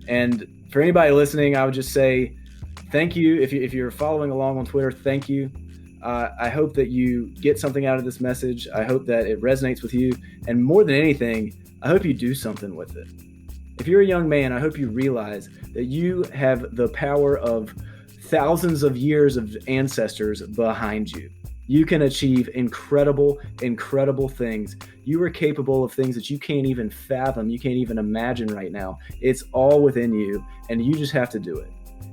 And for anybody listening, I would just say thank you. If you're following along on Twitter, thank you. I hope that you get something out of this message. I hope that it resonates with you. And more than anything, I hope you do something with it. If you're a young man, I hope you realize that you have the power of thousands of years of ancestors behind you. You can achieve incredible, incredible things. You are capable of things that you can't even fathom, you can't even imagine right now. It's all within you, and you just have to do it.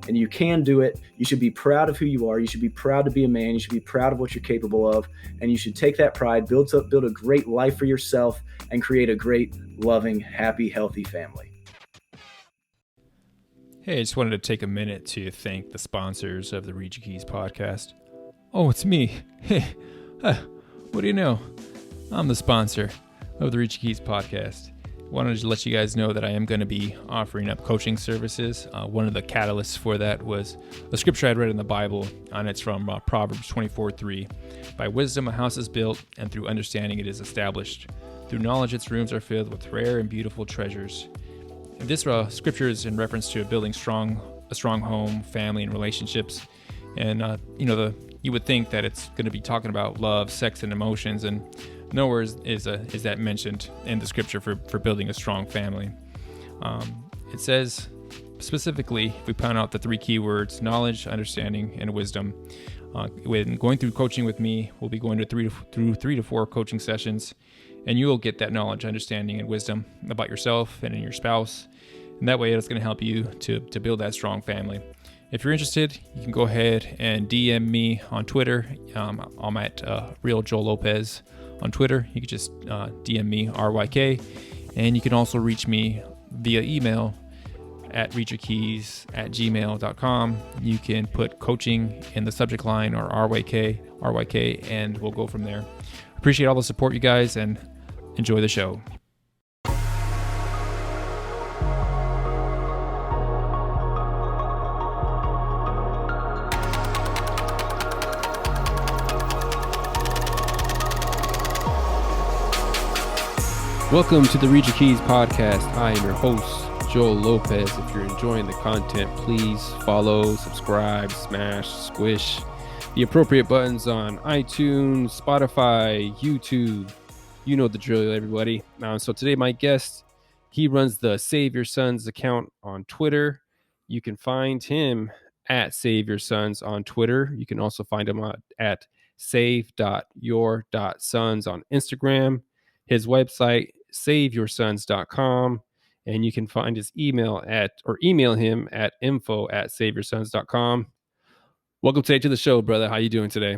And you can do it. You should be proud of who you are. You should be proud to be a man. You should be proud of what you're capable of. And you should take that pride, build a great life for yourself, and create a great, loving, happy, healthy family. Hey, I just wanted to take a minute to thank the sponsors of the Read Your Keys podcast. Oh, it's me. Hey, what do you know? I'm the sponsor of the Read Your Keys podcast. Wanted to let you guys know that I am going to be offering up coaching services. One of the catalysts for that was a scripture I'd read in the Bible, and it's from Proverbs 24:3. By wisdom a house is built, and through understanding it is established. Through knowledge its rooms are filled with rare and beautiful treasures. And this scripture is in reference to building a strong home, family, and relationships. And you would think that it's going to be talking about love, sex, and emotions, and nowhere is that mentioned in the scripture for building a strong family. It says specifically, if we point out the three key words: knowledge, understanding, and wisdom. When going through coaching with me, we'll be going to three to four coaching sessions, and you will get that knowledge, understanding, and wisdom about yourself and in your spouse. And that way, it's going to help you to build that strong family. If you're interested, you can go ahead and DM me on Twitter. I'm at Real Joel Lopez on Twitter. You can just DM me, RYK. And you can also reach me via email at readyourkeys@gmail.com. You can put coaching in the subject line or RYK, and we'll go from there. Appreciate all the support, you guys, and enjoy the show. Welcome to the Read Your Keys podcast. I am your host, Joel Lopez. If you're enjoying the content, please follow, subscribe, smash, squish the appropriate buttons on iTunes, Spotify, YouTube. You know the drill, everybody. So today, my guest, he runs the Save Your Sons account on Twitter. You can find him at Save Your Sons on Twitter. You can also find him at save.your.sons on Instagram. His website, saveyoursons.com. And you can find his email email him at info@saveyoursons.com. Welcome today to the show, brother. How you doing today?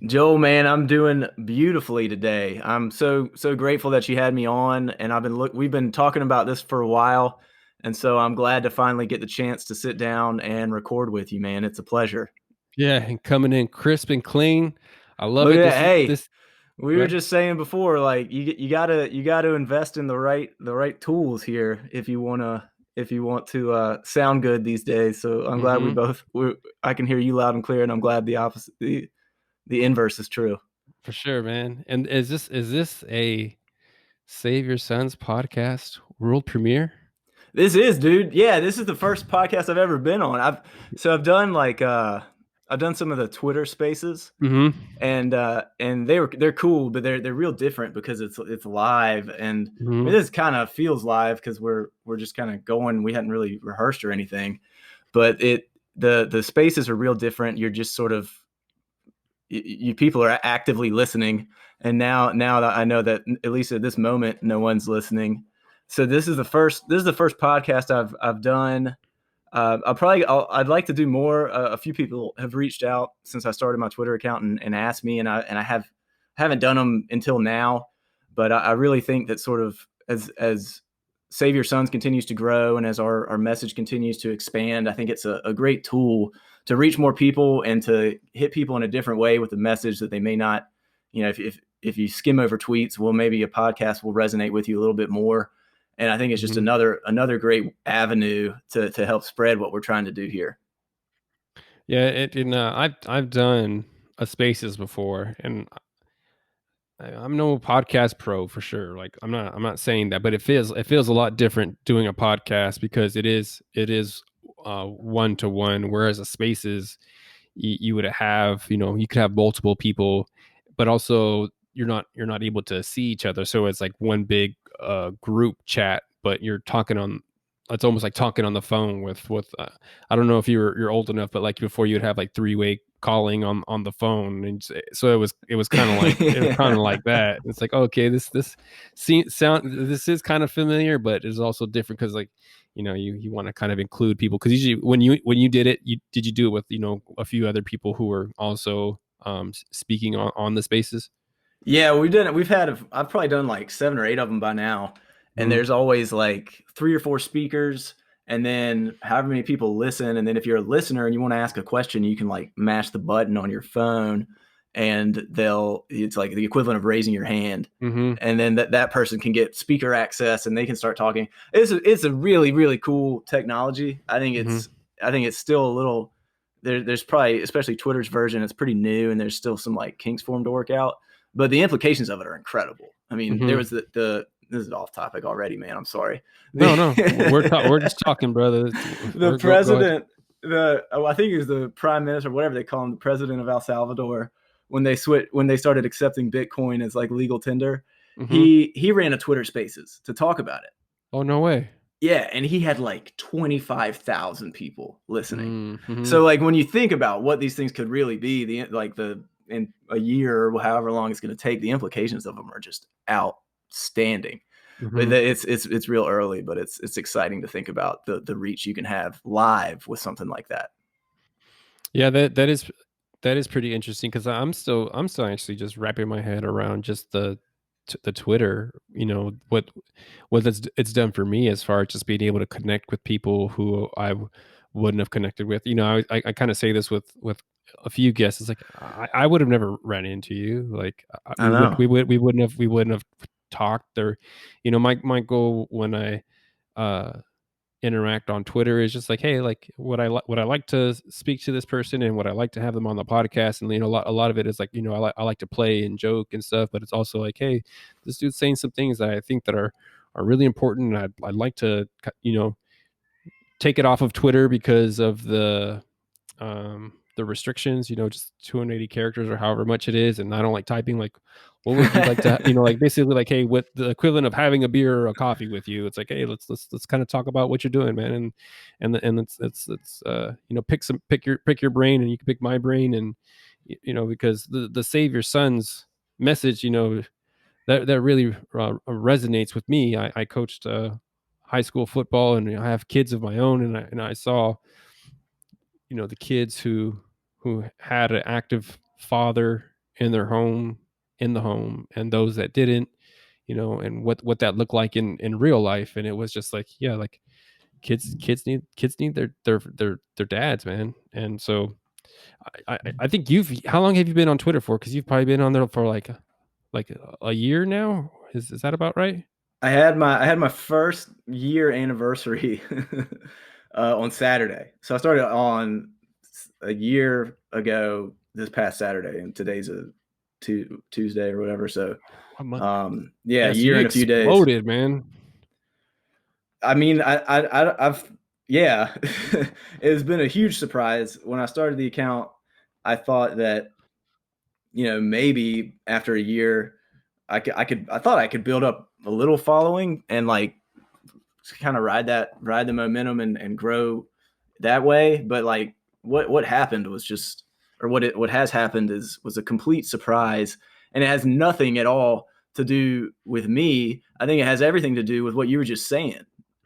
Joel, man, I'm doing beautifully today. I'm so grateful that you had me on, and we've been talking about this for a while, and so I'm glad to finally get the chance to sit down and record with you, man. It's a pleasure. Yeah, and coming in crisp and clean. I love Look it. at that. We were just saying before, like you gotta invest in the right tools here if you want to sound good these days. So I'm glad I can hear you loud and clear, and I'm glad the inverse is true. For sure, man. And is this a Save Your Sons podcast world premiere? This is, dude. Yeah, this is the first podcast I've ever been on. I've done I've done some of the Twitter Spaces, and they're cool, but they're real different because it's live, and I mean, this kind of feels live because we're just kind of going. We hadn't really rehearsed or anything, but the spaces are real different. You're just sort of you people are actively listening, and now that I know that at least at this moment no one's listening. So this is the first podcast I've done. I'd like to do more. A few people have reached out since I started my Twitter account and asked me, and I haven't done them until now. But I really think that sort of as Save Your Sons continues to grow and as our message continues to expand, I think it's a great tool to reach more people and to hit people in a different way with a message that they may not, if you skim over tweets, well, maybe a podcast will resonate with you a little bit more. And I think it's just another great avenue to help spread what we're trying to do here. Yeah, I've done a Spaces before, and I'm no podcast pro for sure. Like I'm not saying that, but it feels a lot different doing a podcast because it is one to one, whereas a spaces you would have, you could have multiple people, but also you're not able to see each other, so it's like one big group chat, but you're talking on, it's almost like talking on the phone with I don't know if you're old enough, but like before you'd have like three-way calling on the phone, and so it was kind of like that. It's like, okay, this is kind of familiar, but it's also different because like you want to kind of include people, because usually when you did it, did you do it with a few other people who were also speaking on the spaces? Yeah, I've probably done like 7 or 8 of them by now. And Mm-hmm. there's always like 3 or 4 speakers, and then however many people listen. And then if you're a listener and you want to ask a question, you can like mash the button on your phone, and it's like the equivalent of raising your hand. Mm-hmm. And then that person can get speaker access and they can start talking. It's a really, really cool technology. Mm-hmm. I think it's still a little there's probably, especially Twitter's version, it's pretty new and there's still some like kinks for them to work out, but the implications of it are incredible. I mean, there Mm-hmm. was the this is off topic already, man. I'm sorry. No, we're The just talking, brother. the Go ahead. president, I think he was the prime minister, whatever they call him, the president of El Salvador, when they started accepting Bitcoin as like legal tender, Mm-hmm. he ran a Twitter Spaces to talk about it. Oh, no way. Yeah, and he had like 25,000 people listening. Mm-hmm. So like when you think about what these things could really be, the in a year or however long it's going to take, the implications of them are just outstanding. Mm-hmm. It's real early, but it's exciting to think about the reach you can have live with something like that. Yeah, that is pretty interesting, because I'm still actually just wrapping my head around just the Twitter. What it's done for me as far as just being able to connect with people who wouldn't have connected with. I kind of say this with a few guests. It's like I would have never ran into you. Like I know. we wouldn't have talked, or my goal when I uh interact on Twitter is just like, hey, like would I like to speak to this person, and would I like to have them on the podcast? And a lot of it is like, I like to play and joke and stuff, but it's also like, hey, this dude's saying some things that I think that are really important, and I'd like to take it off of Twitter because of the restrictions, just 280 characters or however much it is, and I don't like typing. Like, what would you like to, like basically like, hey, what the equivalent of having a beer or a coffee with you? It's like, hey, let's kind of talk about what you're doing, man, and it's pick your brain, and you can pick my brain, and because the save your son's message, that really resonates with me. I coached high school football, and I have kids of my own, and I saw the kids who had an active father in their home, in the home, and those that didn't, and what that looked like in real life. And it was just like, yeah, like kids need their dads, man. And so I think how long have you been on Twitter for? Because you've probably been on there for like a year now. Is that about right? I had my first year anniversary on Saturday. So I started on a year ago this past Saturday, and today's a Tuesday or whatever. So What month? yeah, a Yeah, so year you and a few days. exploded, man. I mean, I've yeah, it's been a huge surprise. When I started the account, I thought that maybe after a year, I thought I could build up a little following and like kind of ride the momentum and grow that way. But like what happened was just, or what has happened was a complete surprise, and it has nothing at all to do with me. I think it has everything to do with what you were just saying,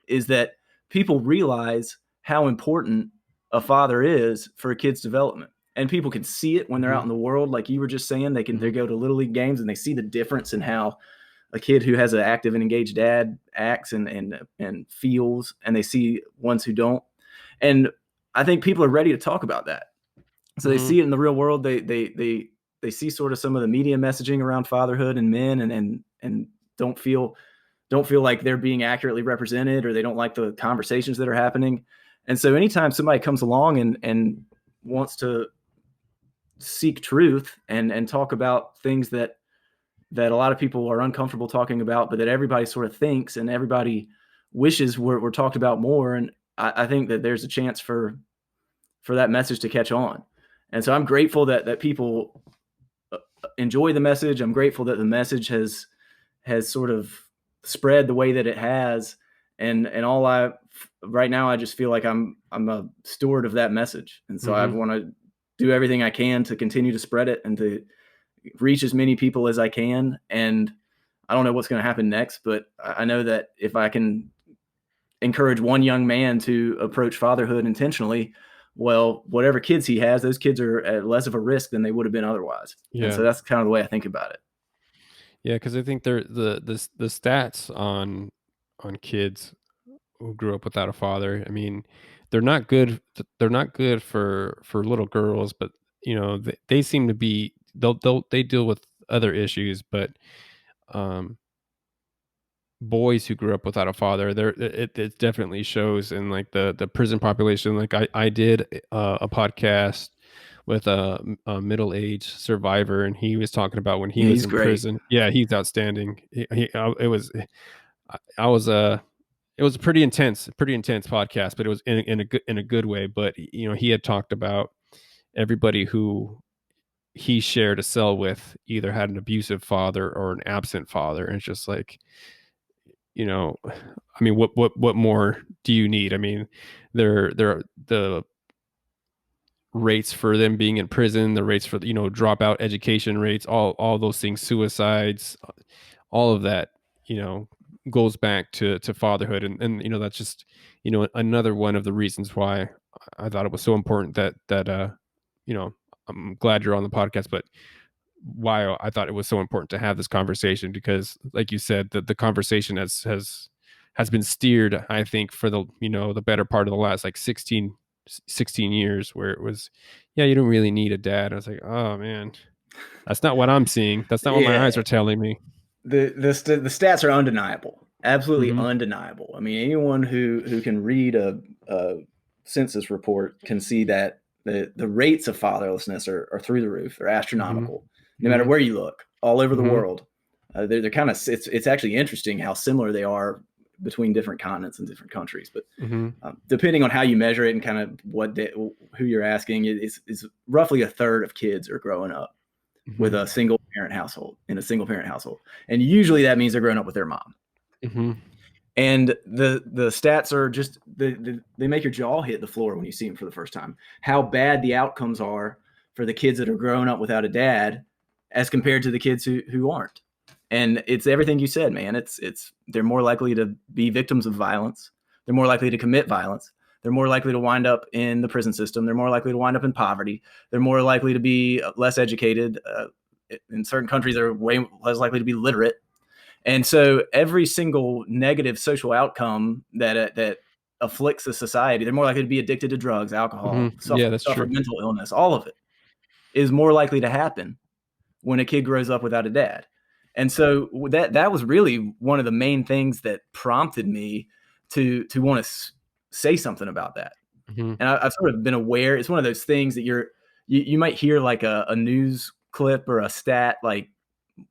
is that people realize how important a father is for a kid's development. And people can see it when they're out Hmm. in the world, like you were just saying. They Hmm. go to little league games and they see the difference in how a kid who has an active and engaged dad acts and feels, and they see ones who don't. And I think people are ready to talk about that. So they Hmm. see it in the real world. They see sort of some of the media messaging around fatherhood and men, and don't feel like they're being accurately represented, or they don't like the conversations that are happening. And so anytime somebody comes along and wants to seek truth and talk about things that that a lot of people are uncomfortable talking about, but that everybody sort of thinks and everybody wishes were talked about more. And I think that there's a chance for that message to catch on. And so I'm grateful that people enjoy the message. I'm grateful that the message has sort of spread the way that it has. And right now, I just feel like I'm a steward of that message. And so I want to do everything I can to continue to spread it and to reach as many people as I can. And I don't know what's going to happen next, but I know that if I can encourage one young man to approach fatherhood intentionally, well, whatever kids he has, those kids are at less of a risk than they would have been otherwise. Yeah. And so that's kind of the way I think about it. Yeah, because I think the stats on kids who grew up without a father. I mean, they're not good. They're not good for little girls, but they seem to be they deal with other issues, but boys who grew up without a father, it definitely shows in like the prison population. Like I did a podcast with a middle-aged survivor, and he was talking about when he was He's in great. prison. Yeah, he's outstanding. It was it was a pretty intense podcast, but it was in a good way. But he had talked about everybody who he shared a cell with either had an abusive father or an absent father, and it's just like, I mean, what more do you need? I mean, there the rates for them being in prison, the rates for dropout education rates, all those things, suicides, all of that, goes back to fatherhood, and that's just another one of the reasons why I thought it was so important that I'm glad you're on the podcast, but why I thought it was so important to have this conversation, because like you said, the conversation has been steered, I think, for the better part of the last like 16 years, where it was, yeah, you don't really need a dad. I was like, oh man, that's not what I'm seeing. That's not what my eyes are telling me. The stats are undeniable, absolutely undeniable. I mean, anyone who can read a census report can see that the rates of fatherlessness are through the roof. They're astronomical, no matter where you look, all over the world. They're kind of, it's actually interesting how similar they are between different continents and different countries. But depending on how you measure it and kind of who you're asking, it's roughly a third of kids are growing up with a single parent household, in a single parent household. And usually that means they're growing up with their mom. And the stats are just, they make your jaw hit the floor when you see them for the first time, how bad the outcomes are for the kids that are growing up without a dad as compared to the kids who aren't. And it's everything you said, man. They're more likely to be victims of violence. They're more likely to commit violence. They're more likely to wind up in the prison system. They're more likely to wind up in poverty. They're more likely to be less educated. In certain countries, they're way less likely to be literate. And so every single negative social outcome that afflicts a society, they're more likely to be addicted to drugs, alcohol, suffer mental illness. All of it is more likely to happen when a kid grows up without a dad. And so that was really one of the main things that prompted me to want to say something about that. And I've sort of been aware. It's one of those things that you might hear like a news clip or a stat like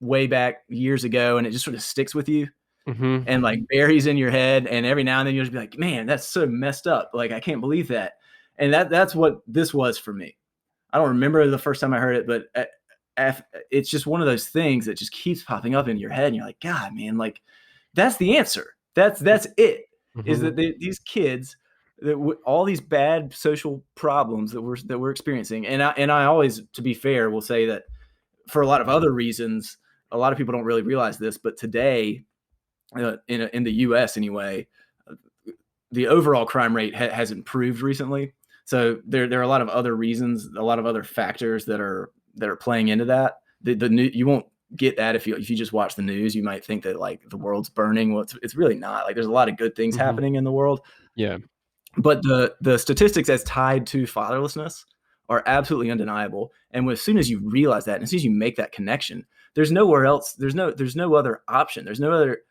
way back years ago, and it just sort of sticks with you and like buries in your head. And every now and then you'll just be like, man, that's so messed up. Like, I can't believe that. And that's what this was for me. I don't remember the first time I heard it, but it's just one of those things that just keeps popping up in your head. And you're like, God, man, like that's the answer. That's it. Is that these kids, all these bad social problems that we're experiencing. And I always, to be fair, will say that for a lot of other reasons, a lot of people don't really realize this, but today, in the U.S. anyway, the overall crime rate has improved recently. So there are a lot of other reasons, a lot of other factors that are playing into that. The new, you won't get that if you just watch the news. You might think that like the world's burning. Well, it's really not. Like, there's a lot of good things happening in the world. Yeah. But the statistics as tied to fatherlessness are absolutely undeniable. And as soon as you realize that, and as soon as you make that connection, there's nowhere else. There's no other option. There's no other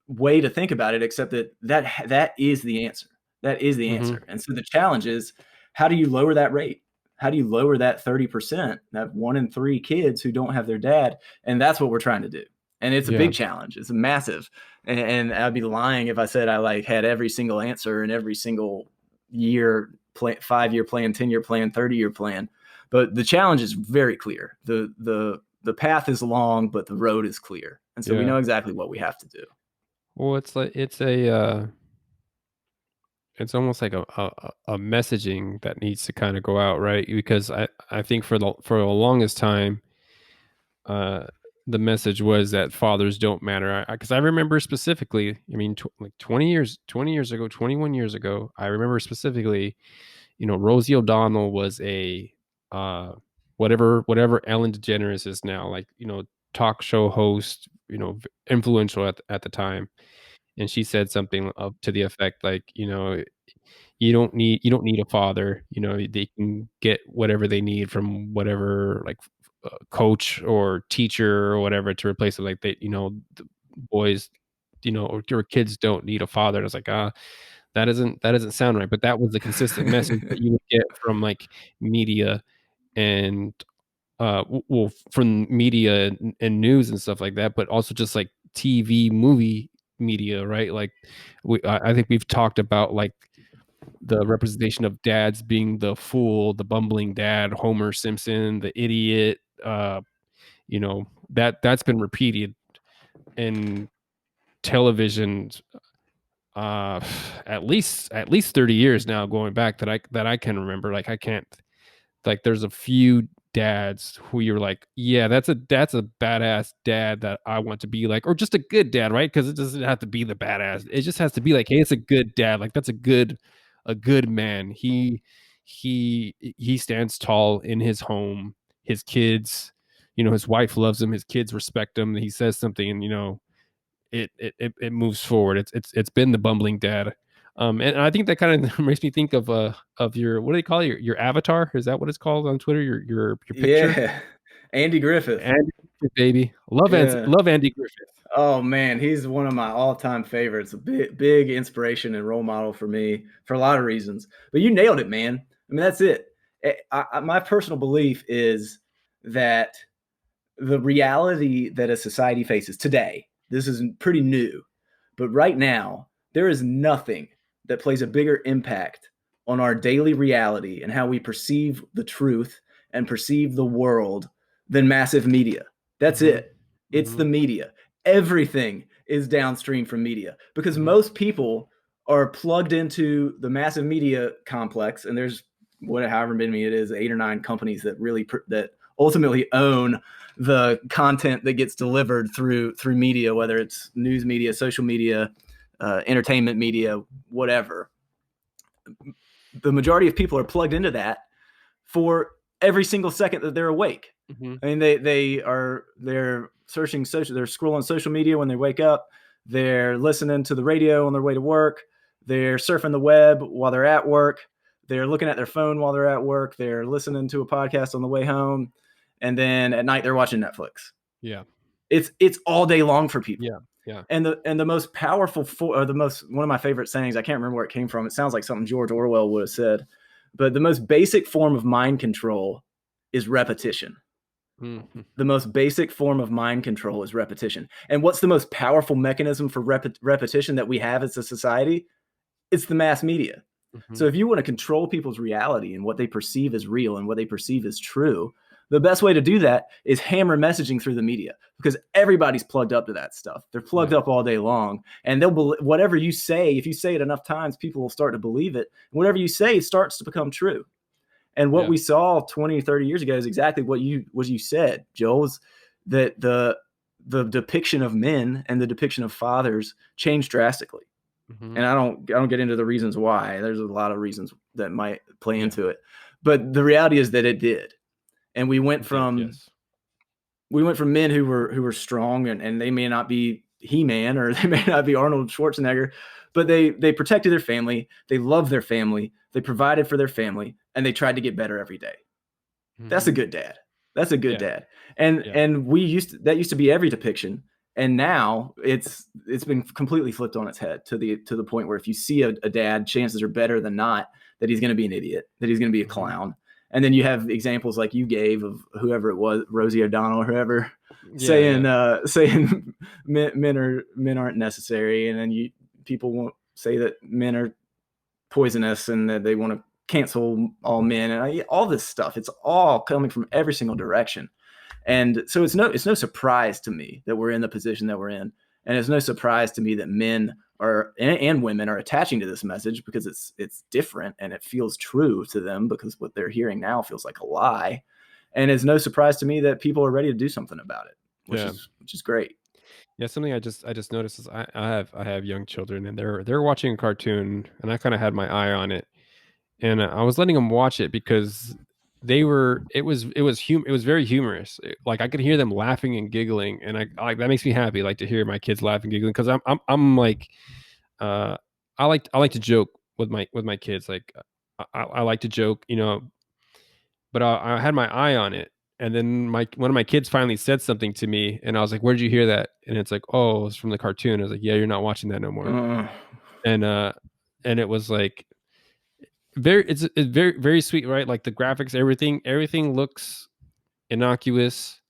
way to think about it except that is the answer. That is the answer. And so the challenge is, how do you lower that rate? How do you lower that 30%, that 1 in 3 kids who don't have their dad? And that's what we're trying to do. And it's a big challenge. It's a massive. And I'd be lying if I said I like had every single answer in every single year, 5-year plan, 10-year plan, 30-year plan. But the challenge is very clear. The path is long, but the road is clear. And so we know exactly what we have to do. Well, it's like it's almost like a messaging that needs to kind of go out, right? Because I think for the longest time, the message was that fathers don't matter. Because I remember specifically, I mean, like 20 years ago, 21 years ago, I remember specifically, Rosie O'Donnell was a whatever Ellen DeGeneres is now, like, talk show host, influential at the time. And she said something to the effect like, you don't need a father. They can get whatever they need from whatever, like, coach or teacher or whatever to replace it. Like, the boys, or your kids don't need a father. And I was like, that doesn't sound right. But that was the consistent message that you would get from, like, media and well, from media and news and stuff like that, but also just like TV, movie media, right? Like, I think we've talked about, like, the representation of dads being the fool, the bumbling dad, Homer Simpson, the idiot. That's been repeated in television at least 30 years now, going back, that I can remember. Like, I can't, like, there's a few dads who you're like, yeah, that's a badass dad that I want to be like, or just a good dad, right? Because it doesn't have to be the badass. It just has to be like, hey, it's a good dad. Like, that's a good man. He stands tall in his home. His kids, his wife loves him. His kids respect him. He says something, and it moves forward. It's been the bumbling dad. And I think that kind of makes me think of your, what do they call it? Your avatar? Is that what it's called on Twitter? Your picture? Yeah. Andy Griffith. Andy Griffith, baby. Love Andy Griffith. Oh man, he's one of my all-time favorites. A big inspiration and role model for me for a lot of reasons. But you nailed it, man. I mean, that's it. My personal belief is that the reality that a society faces today, this is pretty new, but right now, there is nothing that plays a bigger impact on our daily reality and how we perceive the truth and perceive the world than massive media. That's it. It's the media. Everything is downstream from media because most people are plugged into the massive media complex, and there's however many it is, 8 or 9 companies that really that ultimately own the content that gets delivered through media, whether it's news media, social media, entertainment media, whatever. The majority of people are plugged into that for every single second that they're awake. I mean, they're searching social, they're scrolling social media when they wake up, they're listening to the radio on their way to work, they're surfing the web while they're at work, they're looking at their phone while they're at work, they're listening to a podcast on the way home, and then at night they're watching Netflix. Yeah. It's all day long for people. Yeah. Yeah. And the most powerful, one of my favorite sayings, I can't remember where it came from. It sounds like something George Orwell would have said, but the most basic form of mind control is repetition. The most basic form of mind control is repetition. And what's the most powerful mechanism for repetition that we have as a society? It's the mass media. So if you want to control people's reality and what they perceive as real and what they perceive as true, the best way to do that is hammer messaging through the media, because everybody's plugged up to that stuff. They're plugged up all day long, and whatever you say, if you say it enough times, people will start to believe it. And whatever you say starts to become true. And what we saw 20 or 30 years ago is exactly what you said, Joel, is that the depiction of men and the depiction of fathers changed drastically. And I don't get into the reasons why. There's a lot of reasons that might play into it. But the reality is that it did. And we went from men who were strong, and they may not be He-Man or they may not be Arnold Schwarzenegger, but they protected their family, they loved their family, they provided for their family, and they tried to get better every day. That's a good dad. That's a good dad. And that used to be every depiction. And now it's been completely flipped on its head to the point where if you see a dad, chances are better than not that he's going to be an idiot, that he's going to be a clown, And then you have examples like you gave of whoever it was, Rosie O'Donnell or whoever, Yeah, saying men aren't necessary, and then people won't say that men are poisonous and that they want to cancel all men, and all this stuff. It's all coming from every single direction. And so it's no surprise to me that we're in the position that we're in, and it's no surprise to me that men are and women are attaching to this message because it's different and it feels true to them, because what they're hearing now feels like a lie. And it's no surprise to me that people are ready to do something about it, yeah, which is great. yeah. Something I just noticed is I have young children, and they're watching a cartoon, and I kind of had my eye on it, and I was letting them watch it because it was very humorous. Like I could hear them laughing and giggling, and I like that makes me happy. Like to hear my kids laughing and giggling, because I'm like uh I like to joke with my kids. Like I like to joke, but I had my eye on it. And then one of my kids finally said something to me, and I was like, "Where did you hear that?" And it's like, "Oh, it's from the cartoon." I was like, "Yeah, you're not watching that no more." Uh, And and it was like it's very very sweet, right? Like the graphics, everything looks innocuous.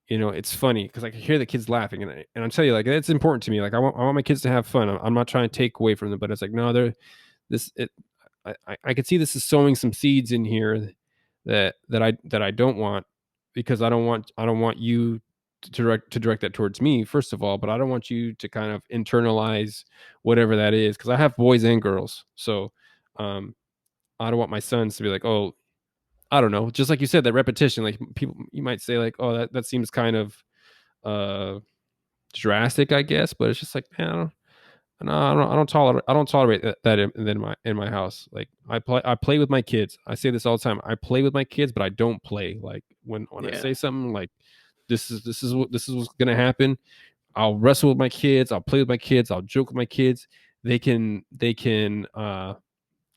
It's funny because I can hear the kids laughing, and I'm telling you, like it's important to me. Like I want my kids to have fun. I'm not trying to take away from them, but it's like no, they're this it. I could see this is sowing some seeds in here that I don't want, because I don't want you to direct that towards me, first of all, but I don't want you to kind of internalize whatever that is, because I have boys and girls. So um I don't want my sons to be like, oh, I don't know, just like you said, that repetition, like people, you might say like, oh, that seems kind of uh drastic, I guess, but it's just like, man, no, I don't tolerate that in my house. Like I play with my kids. I say this all the time. I play with my kids, but I don't play. Like when I yeah. say something like this is what's gonna happen, I'll wrestle with my kids. I'll play with my kids. I'll joke with my kids. They can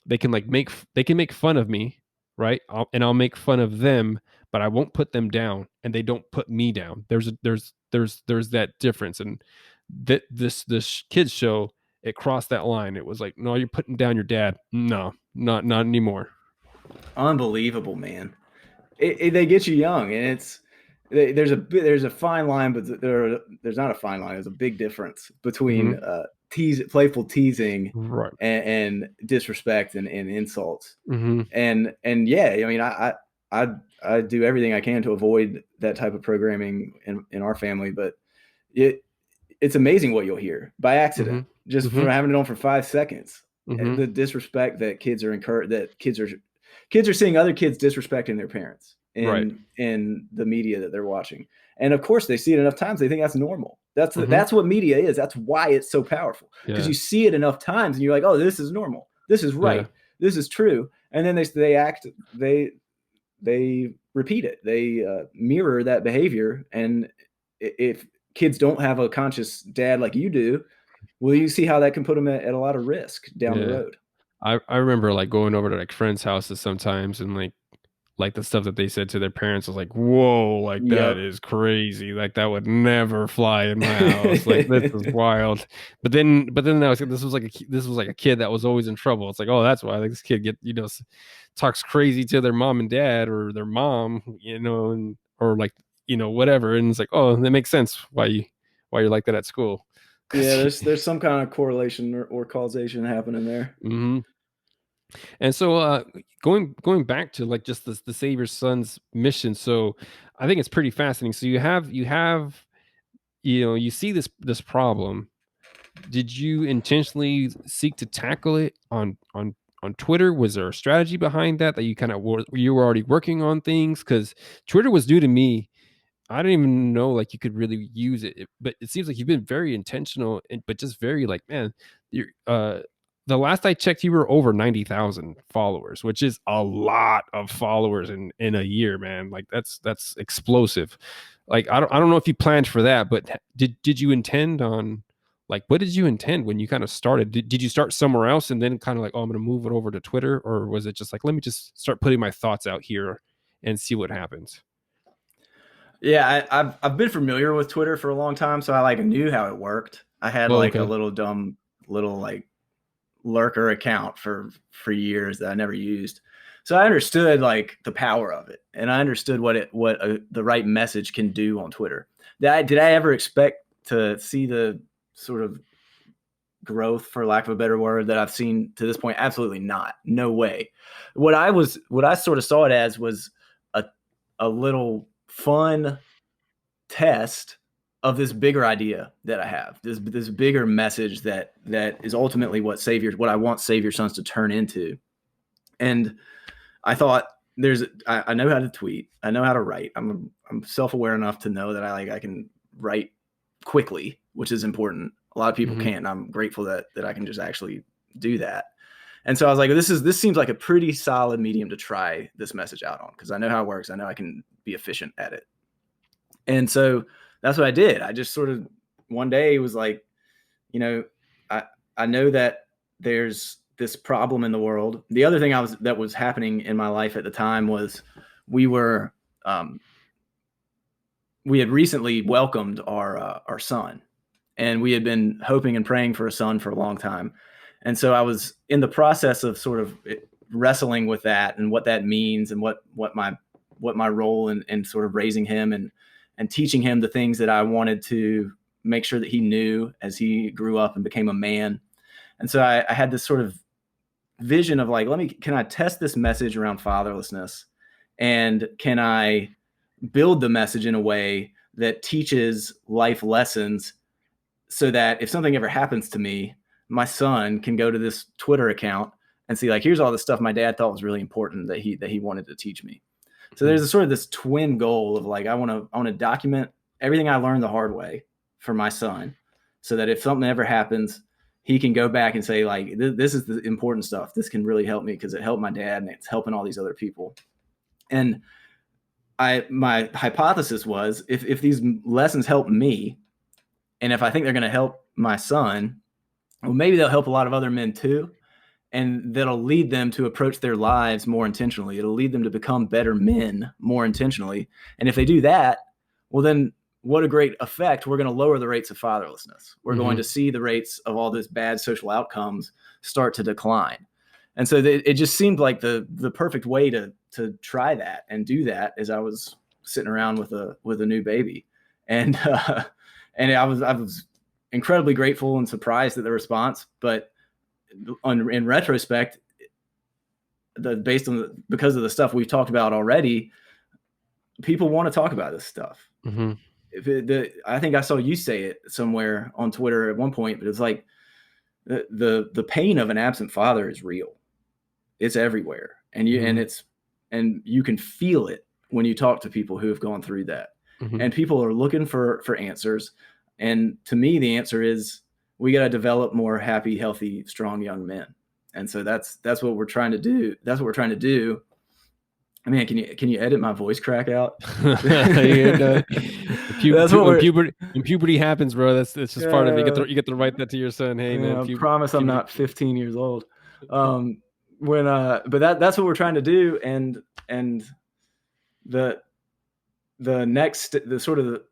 like make fun of me, right? I'll make fun of them, but I won't put them down, and they don't put me down. There's that difference, and this kids show, it crossed that line. It was like, no, you're putting down your dad. No, not anymore. Unbelievable, man. They get you young, and there's a fine line, but there's not a fine line. There's a big difference between Mm-hmm. playful teasing Right. and disrespect and insults. Mm-hmm. And yeah, I mean, I I do everything I can to avoid that type of programming in our family, but it it's amazing what you'll hear by accident Mm-hmm. just from Mm-hmm. having it on for 5 seconds. Mm-hmm. The disrespect that kids are seeing other kids disrespecting their parents Right. in the media that they're watching, and of course they see it enough times they think that's normal. Mm-hmm. That's what media is. That's why it's so powerful, because Yeah. you see it enough times and you're like, oh, this is normal, this is Yeah. right, this is true, and then they repeat it. They mirror that behavior. And if kids don't have a conscious dad like you do, well, you see how that can put them at a lot of risk down the Yeah. road. I remember like going over to like friends' houses sometimes, and like the stuff that they said to their parents was like, whoa, like that Yep. is crazy. Like that would never fly in my house. Like this is wild. But then this was like a kid that was always in trouble. It's like, oh, that's why, like this kid talks crazy to their mom and dad, or their mom, and or like, whatever. And it's like, oh, that makes sense why you're like that at school. Yeah, Cause there's some kind of correlation or causation happening there. Mhm. And so going back to like just the Savior's son's mission. So I think it's pretty fascinating. So you have you see this problem. Did you intentionally seek to tackle it on Twitter? Was there a strategy behind that you kind of you were already working on things? Because Twitter was new to me. I didn't even know like you could really use it, but it seems like you've been very intentional, but just very like, man, you're the last I checked, you were over 90,000 followers, which is a lot of followers in a year, man. Like that's explosive. Like I don't know if you planned for that, but did you intend on, like, what did you intend when you kind of started? Did you start somewhere else and then kind of like, oh, I'm going to move it over to Twitter, or was it just like, let me just start putting my thoughts out here and see what happens? Yeah, I've been familiar with Twitter for a long time, so I like knew how it worked. I had Oh, like a okay. little dumb little lurker account for years that I never used. So I understood like the power of it, and I understood what the right message can do on Twitter. Did I ever expect to see the sort of growth, for lack of a better word, that I've seen to this point? Absolutely not. No way. What I sort of saw it as was a little fun test of this bigger idea that I have, this bigger message that is ultimately what I want Savior Sons to turn into. And I thought, I know how to tweet, I know how to write. I'm self-aware enough to know that I can write quickly, which is important. A lot of people can't, and I'm grateful that I can just actually do that. And so I was like, this seems like a pretty solid medium to try this message out on, because I know how it works. I know I can be efficient at it. And so that's what I did. I just sort of one day was like, I know that there's this problem in the world. The other thing that was happening in my life at the time was we had recently welcomed our son, and we had been hoping and praying for a son for a long time. And so I was in the process of sort of wrestling with that and what that means, and what my role in sort of raising him and teaching him the things that I wanted to make sure that he knew as he grew up and became a man. And so I had this sort of vision of like, can I test this message around fatherlessness, and can I build the message in a way that teaches life lessons, so that if something ever happens to me, my son can go to this Twitter account and see like, here's all the stuff my dad thought was really important that he wanted to teach me. So there's sort of this twin goal of like, I want to document everything I learned the hard way for my son, so that if something ever happens, he can go back and say like, this is the important stuff. This can really help me because it helped my dad and it's helping all these other people. And my hypothesis was, if these lessons help me, and if I think they're going to help my son, well, maybe they'll help a lot of other men too. And that'll lead them to approach their lives more intentionally. It'll lead them to become better men more intentionally. And if they do that, well, then what a great effect. We're going to lower the rates of fatherlessness. We're going to see the rates of all those bad social outcomes start to decline. And so it just seemed like the perfect way to try that and do that, as I was sitting around with a new baby. And I was incredibly grateful and surprised at the response. But in retrospect, because of the stuff we've talked about already, people want to talk about this stuff. I think I saw you say it somewhere on Twitter at one point, but it's like the pain of an absent father is real. It's everywhere, and you can feel it when you talk to people who have gone through that. And people are looking for answers. And to me, the answer is, we got to develop more happy, healthy, strong young men. And so that's what we're trying to do. That's what we're trying to do. I mean, can you edit my voice crack out? When puberty happens, bro, that's just part of it. You get to write that to your son. Hey, man, I promise I'm not 15 years old. But that's what we're trying to do. And the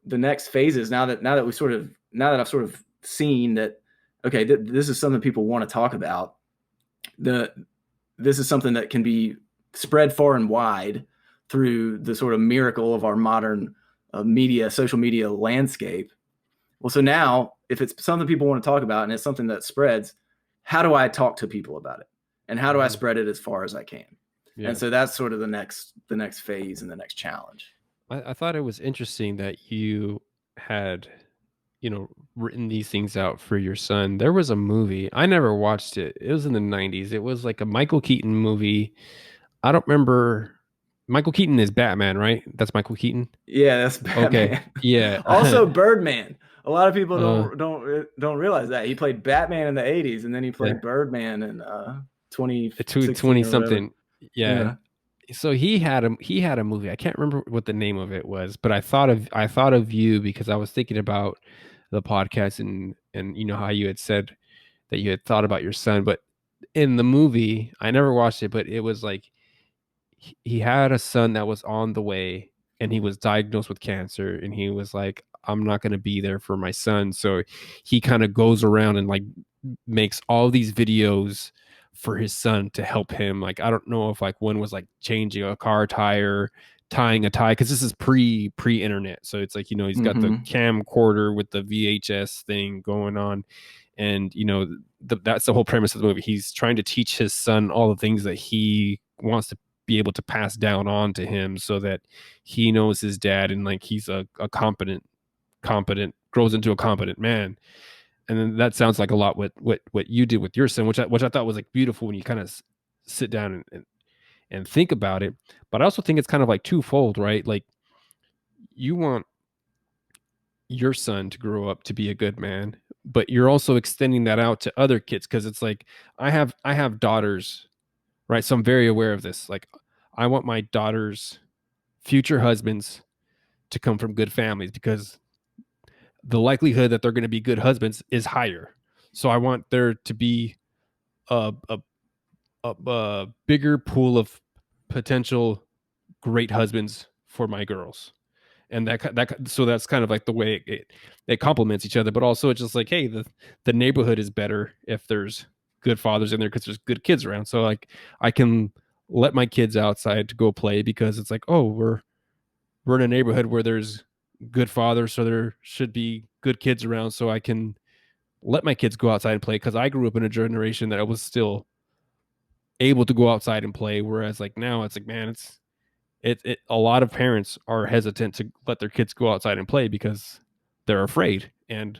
next phases, now that I've sort of seen that, okay, this is something people want to talk about. This is something that can be spread far and wide through the sort of miracle of our modern social media landscape. Well, so now, if it's something people want to talk about and it's something that spreads, how do I talk to people about it? And how do I spread it as far as I can? Yeah. And so that's sort of the next phase and the next challenge. I thought it was interesting that you had, written these things out for your son. There was a movie. I never watched it. It was in the 90s. It was like a Michael Keaton movie. I don't remember. Michael Keaton is Batman, right? That's Michael Keaton? Yeah, that's Batman. Okay. Yeah. Also Birdman. A lot of people don't realize that. He played Batman in the 80s, and then he played Birdman in 20 something. Yeah. So he had a movie. I can't remember what the name of it was, but I thought of you because I was thinking about the podcast and how you had said that you had thought about your son. But in the movie, I never watched it, but it was like he had a son that was on the way, and he was diagnosed with cancer, and he was like, I'm not going to be there for my son. So he kind of goes around and like makes all these videos for his son to help him. Like, I don't know if like one was like changing a car tire, tying a tie, because this is pre internet. So it's like, he's got the Mm-hmm. camcorder with the VHS thing going on. And that's the whole premise of the movie. He's trying to teach his son all the things that he wants to be able to pass down on to him, so that he knows his dad, and like he's a competent grows into a competent man. And then that sounds like a lot what you did with your son, which I thought was like beautiful when you kind of sit down and think about it. But I also think it's kind of like twofold, right? Like, you want your son to grow up to be a good man, but you're also extending that out to other kids, because it's like, I have daughters, right? So I'm very aware of this. Like, I want my daughters' future husbands to come from good families, because the likelihood that they're going to be good husbands is higher. So I want there to be a, a, a bigger pool of potential great husbands for my girls. And so that's kind of like the way it complements each other. But also, it's just like, hey, the neighborhood is better if there's good fathers in there, because there's good kids around. So like, I can let my kids outside to go play, because it's like, oh, we're in a neighborhood where there's good fathers, so there should be good kids around, so I can let my kids go outside and play, because I grew up in a generation that I was still able to go outside and play. Whereas like now, it's like, man, a lot of parents are hesitant to let their kids go outside and play because they're afraid. And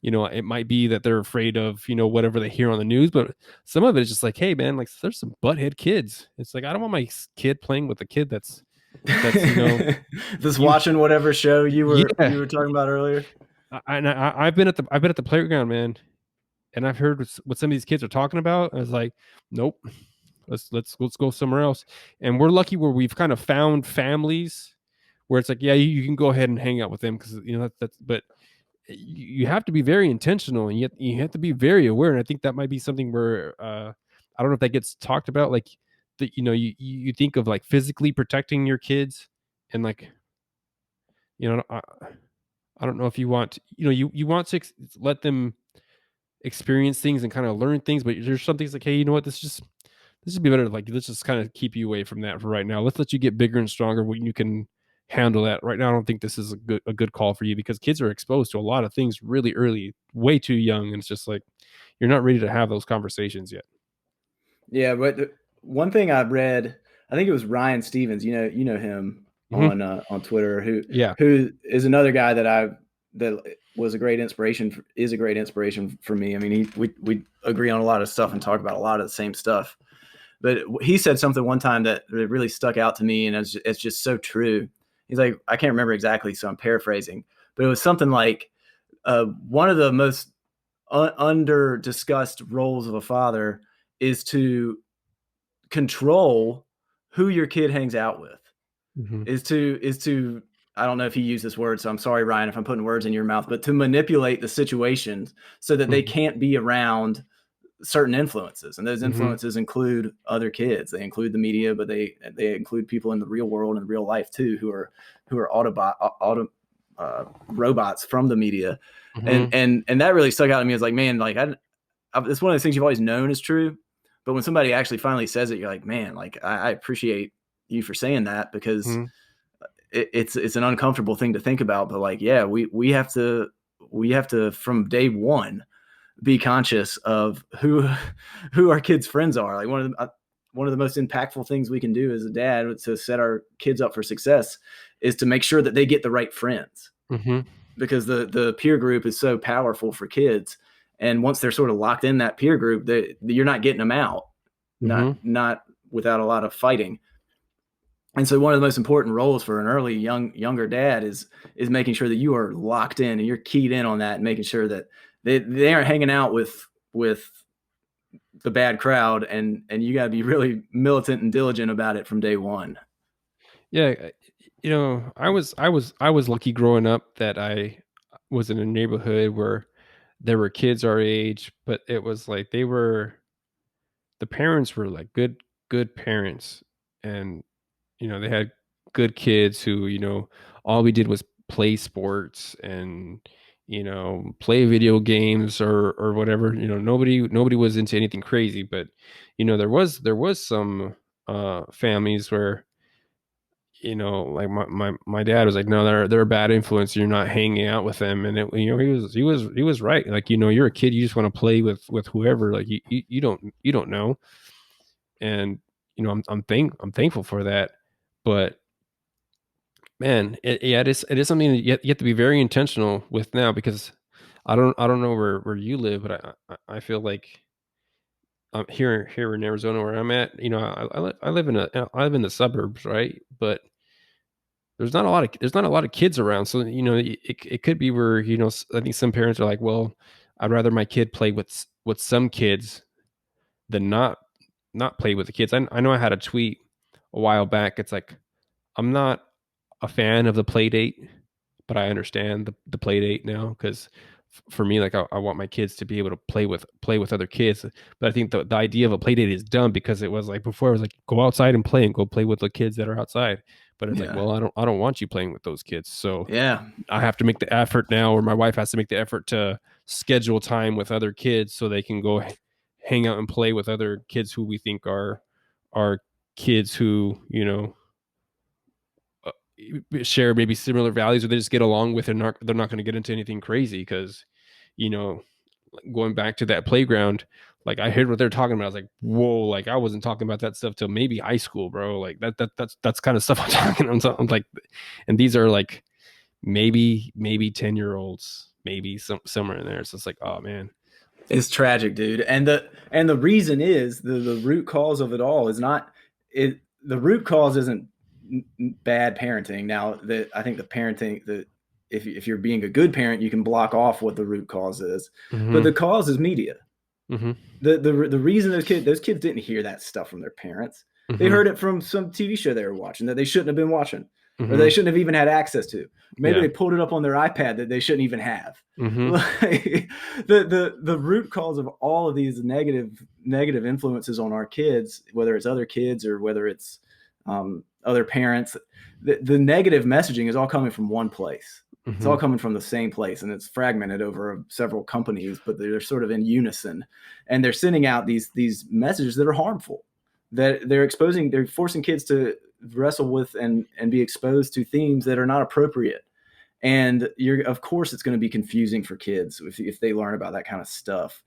it might be that they're afraid of whatever they hear on the news, but some of it is just like, hey man, like, there's some butthead kids. It's like, I don't want my kid playing with a kid that's Just you watching whatever show yeah. you were talking about earlier. I've been at the playground, man, and I've heard what some of these kids are talking about. I was like, nope, let's go somewhere else. And we're lucky where we've kind of found families where it's like, yeah, you can go ahead and hang out with them, because that's. But you have to be very intentional, and yet you have to be very aware. And I think that might be something where I don't know if that gets talked about, like that. You think of like physically protecting your kids, and like, I don't know if you want, you want to let them experience things and kind of learn things, but there's some things like, hey, you know what, this would be better. Like, let's just kind of keep you away from that for right now. Let's let you get bigger and stronger when you can handle that. Right now, I don't think this is a good call for you, because kids are exposed to a lot of things really early, way too young, and it's just like, you're not ready to have those conversations yet. Yeah, but one thing I read, I think it was Ryan Stevens. You know him on Twitter, Yeah. who is another guy that was a great inspiration. Is a great inspiration for me. I mean, we agree on a lot of stuff and talk about a lot of the same stuff. But he said something one time that really stuck out to me, and it's just so true. He's like, I can't remember exactly, so I'm paraphrasing, but it was something like, one of the most under discussed roles of a father is to control who your kid hangs out with. Mm-hmm. Is to I don't know if he used this word, so I'm sorry, Ryan, if I'm putting words in your mouth, but to manipulate the situations so that they Mm-hmm. can't be around certain influences, and those Mm-hmm. influences include other kids. They include the media, but they include people in the real world and real life too, who are robots from the media. and Mm-hmm. and and that really stuck out to me. As like, man, like it's one of those things you've always known is true, but when somebody actually finally says it, you're like, man, like I appreciate you for saying that, because Mm-hmm. it's an uncomfortable thing to think about. But like, yeah, we have to from day one be conscious of who our kids' friends are. Like one of the most impactful things we can do as a dad to set our kids up for success is to make sure that they get the right friends, Mm-hmm. because the peer group is so powerful for kids. And once they're sort of locked in that peer group, you're not getting them out, Mm-hmm. not without a lot of fighting. And so one of the most important roles for an early younger dad is making sure that you are locked in and you're keyed in on that, and making sure that they aren't hanging out with the bad crowd, and you got to be really militant and diligent about it from day one. Yeah, I was lucky growing up that I was in a neighborhood where there were kids our age, but it was like the parents were like good parents, and they had good kids who all we did was play sports, and play video games or whatever. Nobody was into anything crazy, but there was some families where like my dad was like, no, they're a bad influence. You're not hanging out with them, and he was right. Like, you're a kid, you just want to play with whoever. Like you don't know, and I'm thankful for that, but man, it is something that you have to be very intentional with now, because I don't know where you live, but I feel like here in Arizona where I'm at, I live in the suburbs, right? But there's not a lot of kids around, so it could be where I think some parents are like, well, I'd rather my kid play with some kids than not play with the kids. I know I had a tweet a while back. It's like, I'm not a fan of the play date, but I understand the play date now, because for me, like, I want my kids to be able to play with other kids. But I think the idea of a play date is dumb, because it was like, before it was like, go outside and play, and go play with the kids that are outside. But it's like, Yeah. well, I don't want you playing with those kids. So Yeah. I have to make the effort now, or my wife has to make the effort to schedule time with other kids so they can go hang out and play with other kids who we think are kids who share maybe similar values, or they just get along with, and they're not going to get into anything crazy. Because you know going back to that playground, like, I heard what they're talking about. I was like, whoa, like, I wasn't talking about that stuff till maybe high school, bro. Like, that's kind of stuff I'm talking about. I'm like, and these are like maybe 10-year-olds, maybe somewhere in there. So it's like, oh man, It's tragic, dude. And the reason is the root cause of it all is not it. The root cause isn't bad parenting. Now, I think the parenting that if you're being a good parent, you can block off what the root cause is. mm-hmm. But the cause is media. Mm-hmm. The reason those kids didn't hear that stuff from their parents. Mm-hmm. They heard it from some TV show they were watching that they shouldn't have been watching, Mm-hmm. or they shouldn't have even had access to. Maybe Yeah. they pulled it up on their iPad that they shouldn't even have. Mm-hmm. Like, the root cause of all of these negative influences on our kids, whether it's other kids or whether it's other parents, the negative messaging is all coming from one place. Mm-hmm. It's all coming from the same place, and it's fragmented over several companies, but they're sort of in unison, and they're sending out these messages that are harmful, that they're forcing kids to wrestle with and be exposed to themes that are not appropriate. And of course, it's going to be confusing for kids if they learn about that kind of stuff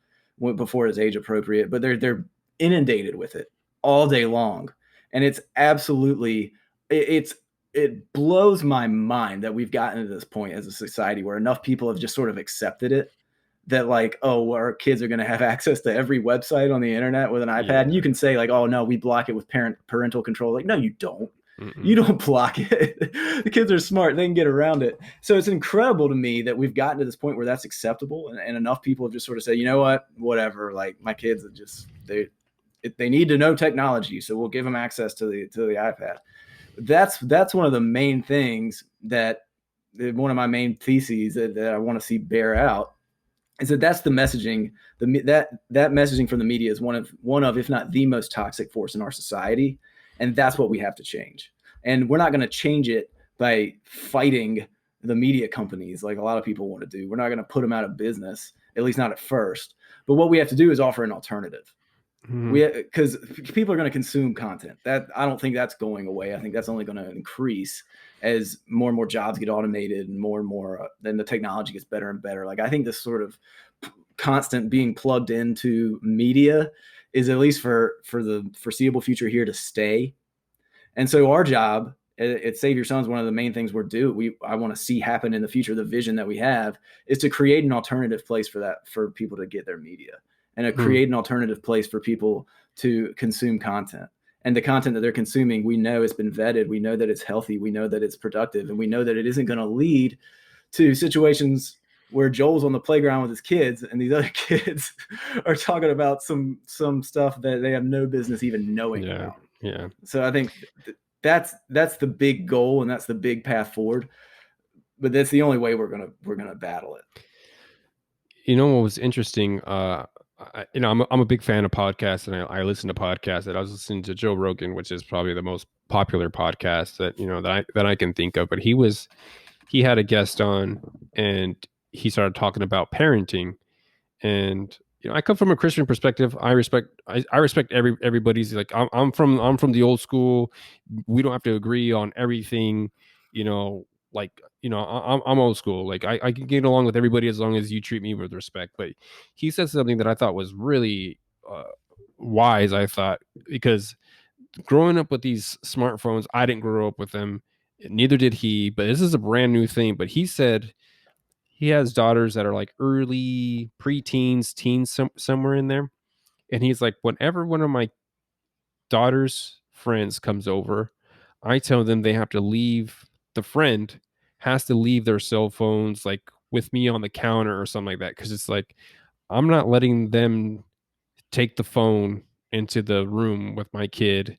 before it's age appropriate. But they're inundated with it all day long, and it's absolutely it blows my mind that we've gotten to this point as a society where enough people have just sort of accepted it, that like, oh, well, our kids are going to have access to every website on the internet with an iPad. Yeah. And you can say like, oh no, we block it with parental control. Like, no, you don't. Mm-mm. You don't block it. The kids are smart. They can get around it. So it's incredible to me that we've gotten to this point where that's acceptable. And enough people have just sort of said, you know what, whatever. Like, my kids are just, they need to know technology. So we'll give them access to the iPad. That's one of the main things one of my main theses that I want to see bear out, is that's the messaging. That messaging from the media is one of, if not the most toxic force in our society. And that's what we have to change. And we're not going to change it by fighting the media companies like a lot of people want to do. We're not going to put them out of business, at least not at first. But what we have to do is offer an alternative. Mm-hmm. Because people are going to consume content. That, I don't think that's going away. I think that's only going to increase as more and more jobs get automated and more, then the technology gets better and better. Like, I think this sort of constant being plugged into media is, at least for the foreseeable future, here to stay. And so our job at Save Your Sons, one of the main things I want to see happen in the future, the vision that we have, is to create an alternative place for people to get their media, and to create an alternative place for people to consume content. And the content that they're consuming, we know it's been vetted. We know that it's healthy. We know that it's productive. And we know that it isn't going to lead to situations where Joel's on the playground with his kids and these other kids are talking about some stuff that they have no business even knowing about. Yeah. So I think that's the big goal, and that's the big path forward. But that's the only way we're gonna battle it. You know what was interesting? I'm a big fan of podcasts, and I listen to podcasts. And I was listening to Joe Rogan, which is probably the most popular podcast that I can think of. But he had a guest on, and he started talking about parenting. And I come from a Christian perspective. I respect everybody's, like, I'm from the old school. We don't have to agree on everything, like, I'm old school. Like, I can get along with everybody as long as you treat me with respect. But he said something that I thought was really wise, I thought, because growing up with these smartphones, I didn't grow up with them, neither did he, but this is a brand new thing. But he said he has daughters that are like early preteens, teens, somewhere in there. And he's like, whenever one of my daughter's friends comes over, I tell them they have to leave, the friend has to leave their cell phones like with me on the counter or something like that. Cause it's like, I'm not letting them take the phone into the room with my kid.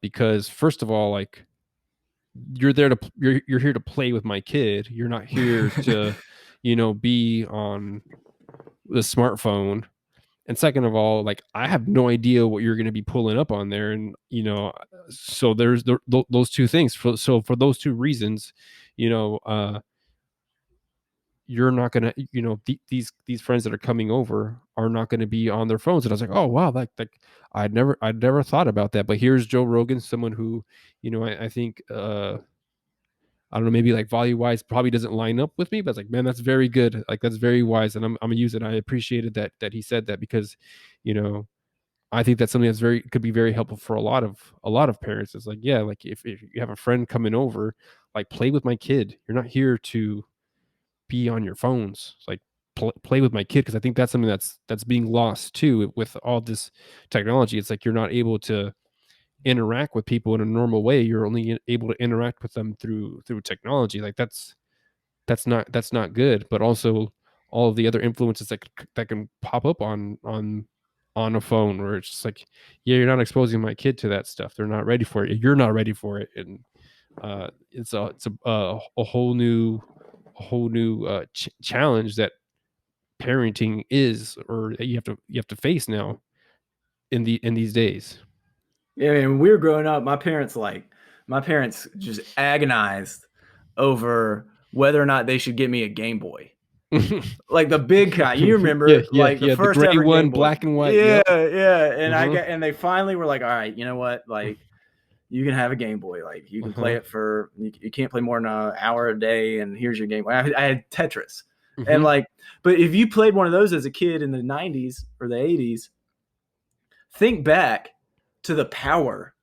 Because first of all, like, you're here to play with my kid. You're not here to, be on the smartphone. And second of all, like, I have no idea what you're going to be pulling up on there. And, so there's those two things. So for those two reasons, you know, uh, you're not going to, these friends that are coming over are not going to be on their phones. And I was like, oh, wow. Like I'd never thought about that. But here's Joe Rogan, someone who, I think, I don't know, maybe like value wise probably doesn't line up with me, but it's like, man, that's very good. Like, that's very wise. And I'm gonna use it. I appreciated that he said that, because, you know, I think that's something that's could be very helpful for a lot of parents. It's like, yeah, like, if you have a friend coming over, like, play with my kid. You're not here to be on your phones. It's like, play with my kid. Cause I think that's something that's being lost too with all this technology. It's like, you're not able to interact with people in a normal way. You're only able to interact with them through technology. Like, that's not good. But also all of the other influences that can pop up on a phone, where it's just like, yeah, you're not exposing my kid to that stuff. They're not ready for it. You're not ready for it. And it's a whole new challenge that parenting is, or that you have to face now in these days. Yeah, man, when we were growing up, my parents just agonized over whether or not they should get me a Game Boy. Like the big kind. You Yeah, remember yeah, like the yeah. The first gray ever one, Game Boy. black and white. Yeah, Yep. yeah. And Uh-huh. and they finally were like, all right, you know what? Like, you can have a Game Boy. Like, you can play Uh-huh. it for you can't play more than an hour a day, and here's your Game Boy. I had Tetris. And Mm-hmm. like, but if you played one of those as a kid in the 90s or the 80s, think back to the power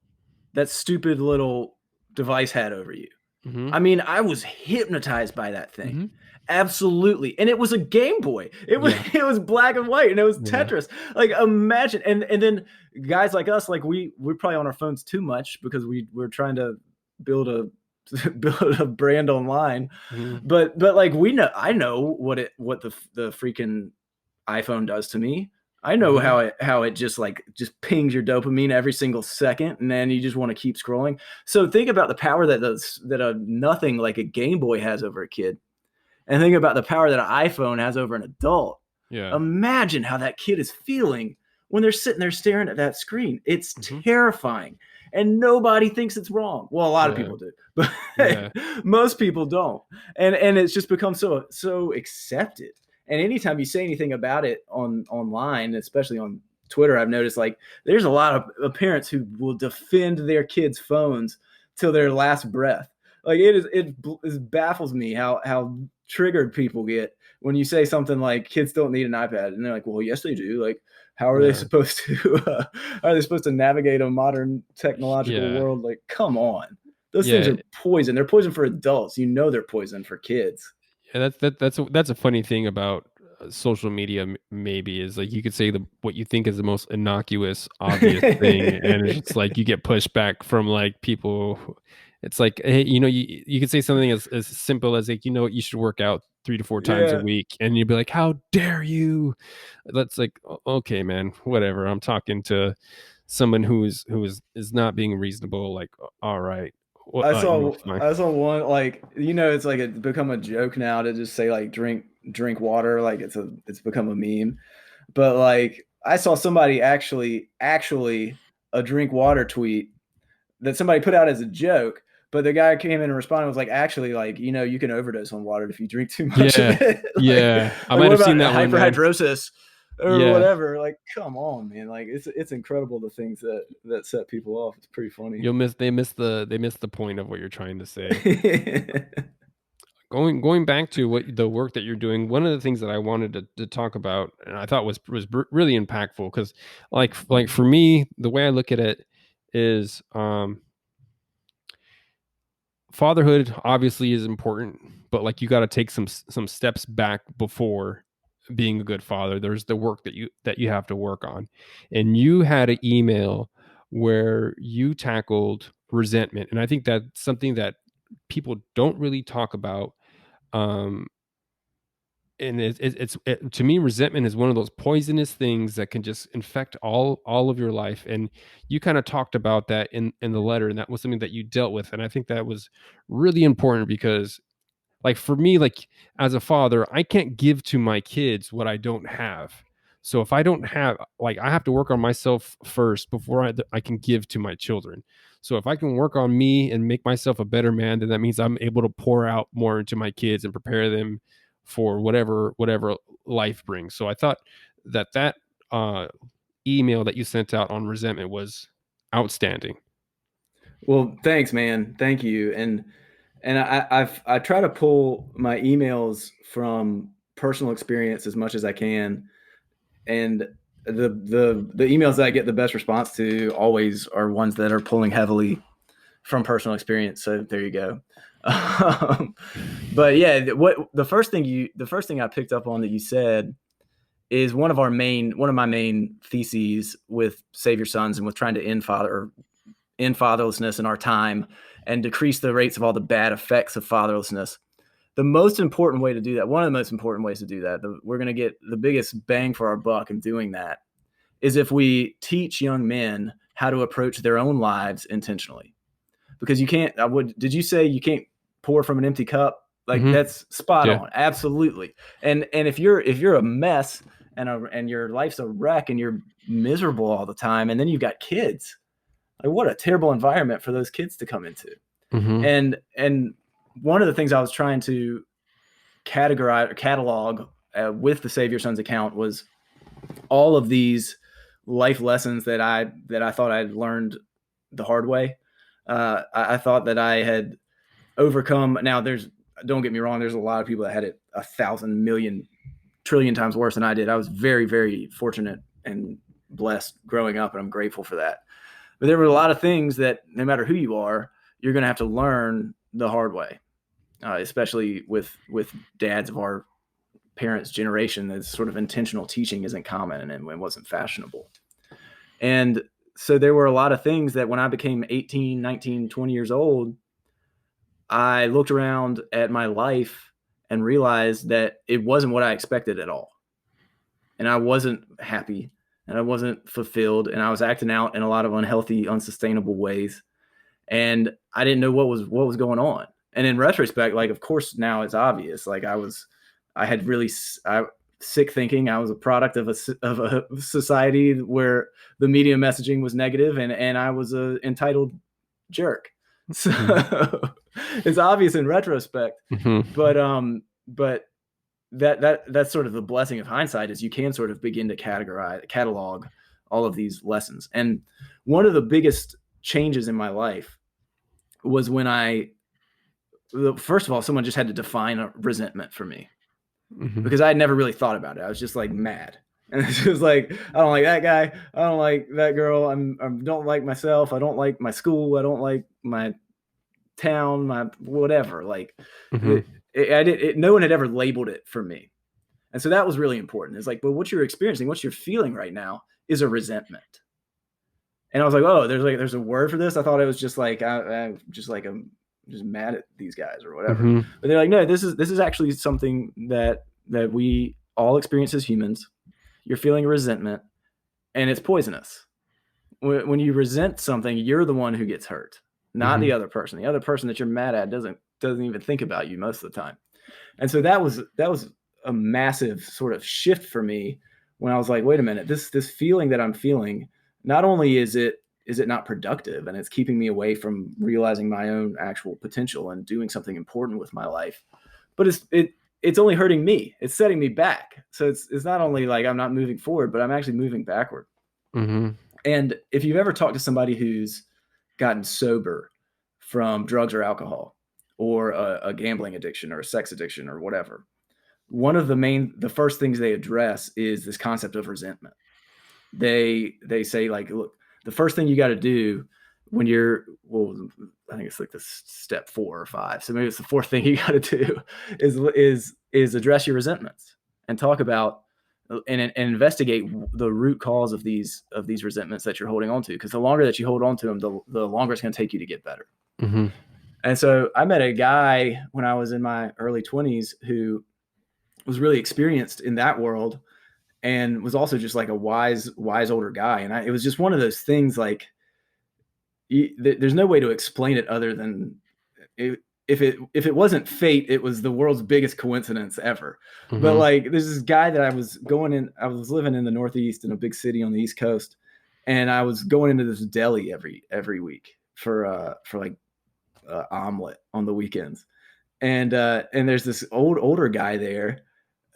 that stupid little device had over you. Mm-hmm. I mean, I was hypnotized by that thing. Mm-hmm. Absolutely. And it was a Game Boy. It was Yeah. it was black and white, and it was Yeah. Tetris. Like, imagine. And then guys like us, like, we're probably on our phones too much because we're trying to build a build a brand online. Mm-hmm. But like, I know what the freaking iPhone does to me. I know Mm-hmm. how it just pings your dopamine every single second, and then you just want to keep scrolling. So think about the power that a nothing like a Game Boy has over a kid, and think about the power that an iPhone has over an adult. Yeah. Imagine how that kid is feeling when they're sitting there staring at that screen. It's Mm-hmm. terrifying, and nobody thinks it's wrong. Well, a lot of Yeah. people do, but Yeah. most people don't. And it's just become so accepted. And anytime you say anything about it online, especially on Twitter, I've noticed, like, there's a lot of parents who will defend their kids' phones till their last breath. Like, it baffles me how triggered people get when you say something like kids don't need an iPad, and they're like, well, yes, they do. Like, how are they Yeah. supposed to navigate a modern technological Yeah. world? Like, come on. Those things Yeah. are poison. They're poison for adults. You know they're poison for kids. Yeah, that's a funny thing about social media. Maybe, is like, you could say what you think is the most innocuous, obvious thing, and it's like you get pushback from, like, people. It's like, hey, you could say something as simple as, like, you should work out 3 to 4 times a Yeah. week, and you'd be like, how dare you? That's like, okay, man, whatever. I'm talking to someone who is not being reasonable. Like, all right, I saw fine. I saw one, like, it's like it's become a joke now to just say, like, drink water, like it's become a meme. But like, I saw somebody actually a drink water tweet that somebody put out as a joke, But the guy came in and responded and was like, actually, like, you know, you can overdose on water if you drink too much of it. I might have seen that one, man. Hyperhidrosis or whatever. Like, come on, man. Like, it's incredible the things that set people off. It's pretty funny. They miss the point of what you're trying to say. Going back to the work that you're doing, one of the things that I wanted to talk about, and I thought was really impactful, because like for me, the way I look at it is, fatherhood obviously is important, but like you got to take some steps back before being a good father. There's the work that you have to work on, and you had an email where you tackled resentment, and I think that's something that people don't really talk about. And to me, resentment is one of those poisonous things that can just infect all of your life. And you kind of talked about that in the letter, and that was something that you dealt with. And I think that was really important, because like for me, like as a father, I can't give to my kids what I don't have. So if I don't have, like, I have to work on myself first before I can give to my children. So if I can work on me and make myself a better man, then that means I'm able to pour out more into my kids and prepare them for whatever life brings. So I thought that email that you sent out on resentment was outstanding. Well, thanks, man. Thank you. And I try to pull my emails from personal experience as much as I can. And the emails that I get the best response to always are ones that are pulling heavily from personal experience. So there you go. But yeah, the first thing I picked up on that you said is one of my main theses with Save Your Sons and with trying to end fatherlessness in our time and decrease the rates of all the bad effects of fatherlessness. The most important way to do that, one of the most important ways to do that, we're going to get the biggest bang for our buck in doing that, is if we teach young men how to approach their own lives intentionally. Because you can't, did you say you can't pour from an empty cup? Like, that's spot on. Absolutely. And if you're a mess and your life's a wreck and you're miserable all the time, and then you've got kids, like, what a terrible environment for those kids to come into. And one of the things I was trying to catalog with the Save Your Sons account was all of these life lessons that I thought I'd learned the hard way. I thought that I had overcome. Now, don't get me wrong, there's a lot of people that had it 1,000 million trillion times worse than I did. I was very, very fortunate and blessed growing up, and I'm grateful for that. But there were a lot of things that no matter who you are, you're going to have to learn the hard way, especially with dads of our parents' generation. That sort of intentional teaching isn't common and it wasn't fashionable. And so there were a lot of things that when I became 18, 19, 20 years old, I looked around at my life and realized that it wasn't what I expected at all. And I wasn't happy and I wasn't fulfilled, and I was acting out in a lot of unhealthy, unsustainable ways. And I didn't know what was going on. And in retrospect, like, of course now it's obvious. Like, I had really sick thinking. I was a product of a society where the media messaging was negative, and I was a entitled jerk. So it's obvious in retrospect, but that's sort of the blessing of hindsight, is you can sort of begin to catalog all of these lessons. And one of the biggest changes in my life was when first of all, someone just had to define a resentment for me, because I had never really thought about it. I was just like mad. And it's just like, I don't like that guy. I don't like that girl. I don't like myself. I don't like my school. I don't like my town, my whatever. Like, no one had ever labeled it for me. And so that was really important. It's like, but what you're experiencing, what you're feeling right now is a resentment. And I was like, oh, there's a word for this. I thought it was just like, I'm just mad at these guys or whatever. But they're like, no, this is actually something that we all experience as humans. You're feeling a resentment, and it's poisonous. When you resent something, you're the one who gets hurt, not the other person. The other person that you're mad at doesn't even think about you most of the time. And so that was a massive sort of shift for me when I was like, wait a minute, this feeling that I'm feeling, not only is it it not productive? And it's keeping me away from realizing my own actual potential and doing something important with my life. But it's only hurting me. It's setting me back. So it's not only like I'm not moving forward, but I'm actually moving backward. Mm-hmm. And if you've ever talked to somebody who's gotten sober from drugs or alcohol, or a gambling addiction or a sex addiction or whatever, one of the first things they address is this concept of resentment. They say, like, look, the first thing you got to do when I think it's like this step 4 or 5. So maybe it's the fourth thing you got to do is address your resentments and talk about and investigate the root cause of these resentments that you're holding on to. Because the longer that you hold on to them, the longer it's going to take you to get better. Mm-hmm. And so I met a guy when I was in my early 20s who was really experienced in that world and was also just like a wise older guy. And it was just one of those things, like, there's no way to explain it other than if it wasn't fate, it was the world's biggest coincidence ever. Mm-hmm. But like, there's this guy that I was living in the Northeast in a big city on the East Coast. And I was going into this deli every week for like omelet on the weekends. And there's this older guy there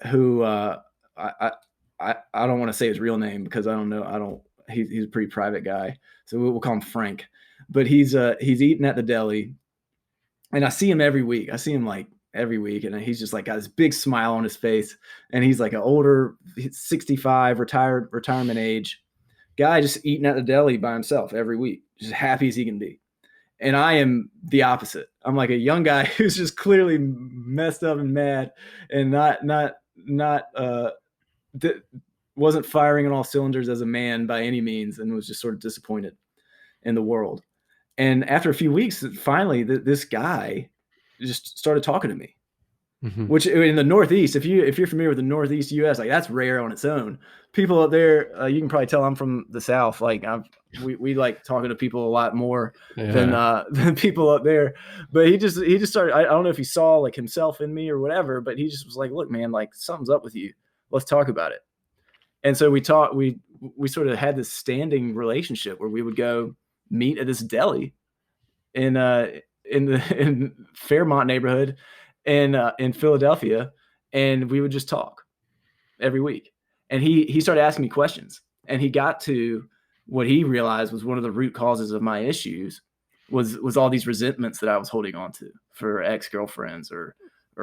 who I don't want to say his real name because I don't know. He's a pretty private guy. So we'll call him Frank, but he's eating at the deli, and I see him every week. I see him like every week, and he's just like got this big smile on his face, and he's like an older, 65, retirement age guy, just eating at the deli by himself every week, just happy as he can be. And I am the opposite. I'm like a young guy who's just clearly messed up and mad, and wasn't firing on all cylinders as a man by any means, and was just sort of disappointed in the world. And after a few weeks, finally, this guy just started talking to me. Mm-hmm. Which in the Northeast, if you're familiar with the Northeast U.S., like, that's rare on its own. People up there, you can probably tell I'm from the South. Like, we like talking to people a lot more than people up there. But he just started. I don't know if he saw like himself in me or whatever, but he just was like, "Look, man, like, something's up with you. Let's talk about it." And so we talked. We sort of had this standing relationship where we would go meet at this deli in Fairmont neighborhood in Philadelphia, and we would just talk every week. And he started asking me questions, and he got to what he realized was one of the root causes of my issues was all these resentments that I was holding on to for ex-girlfriends or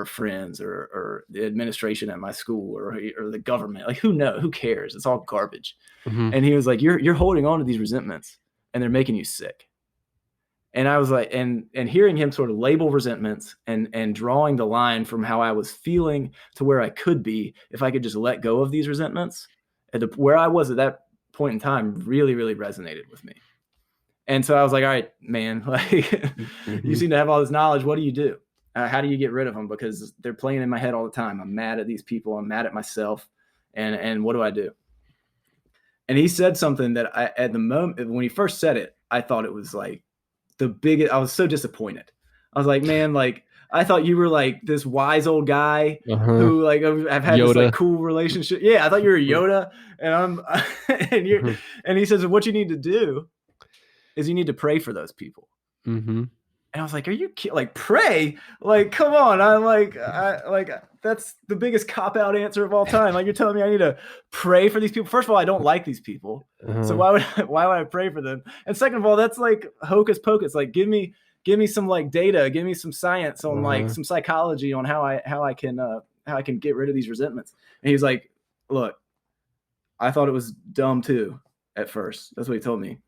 friends or the administration at my school or the government. Like, who cares? It's all garbage. Mm-hmm. And he was like, you're holding on to these resentments, and they're making you sick. And I was like, and hearing him sort of label resentments and drawing the line from how I was feeling to where I could be if I could just let go of these resentments, where I was at that point in time really, really resonated with me. And so I was like, all right, man, like, mm-hmm. You seem to have all this knowledge. What do you do? How do you get rid of them? Because they're playing in my head all the time. I'm mad at these people. I'm mad at myself. And what do I do? And he said something that at the moment, when he first said it, I thought it was like the biggest. I was so disappointed. I was like, man, like, I thought you were like this wise old guy who, like, I've had Yoda. This like cool relationship. Yeah, I thought you were Yoda, and and he says, what you need to do is you need to pray for those people. Mm-hmm. And I was like, are you like, pray? Like, come on. I'm like, that's the biggest cop-out answer of all time. Like, you're telling me I need to pray for these people? First of all, I don't like these people. So why would I pray for them? And second of all, that's like hocus pocus. Like, give me some like data, give me some science on like some psychology on how I can get rid of these resentments. And he was like, look, I thought it was dumb too at first. That's what he told me.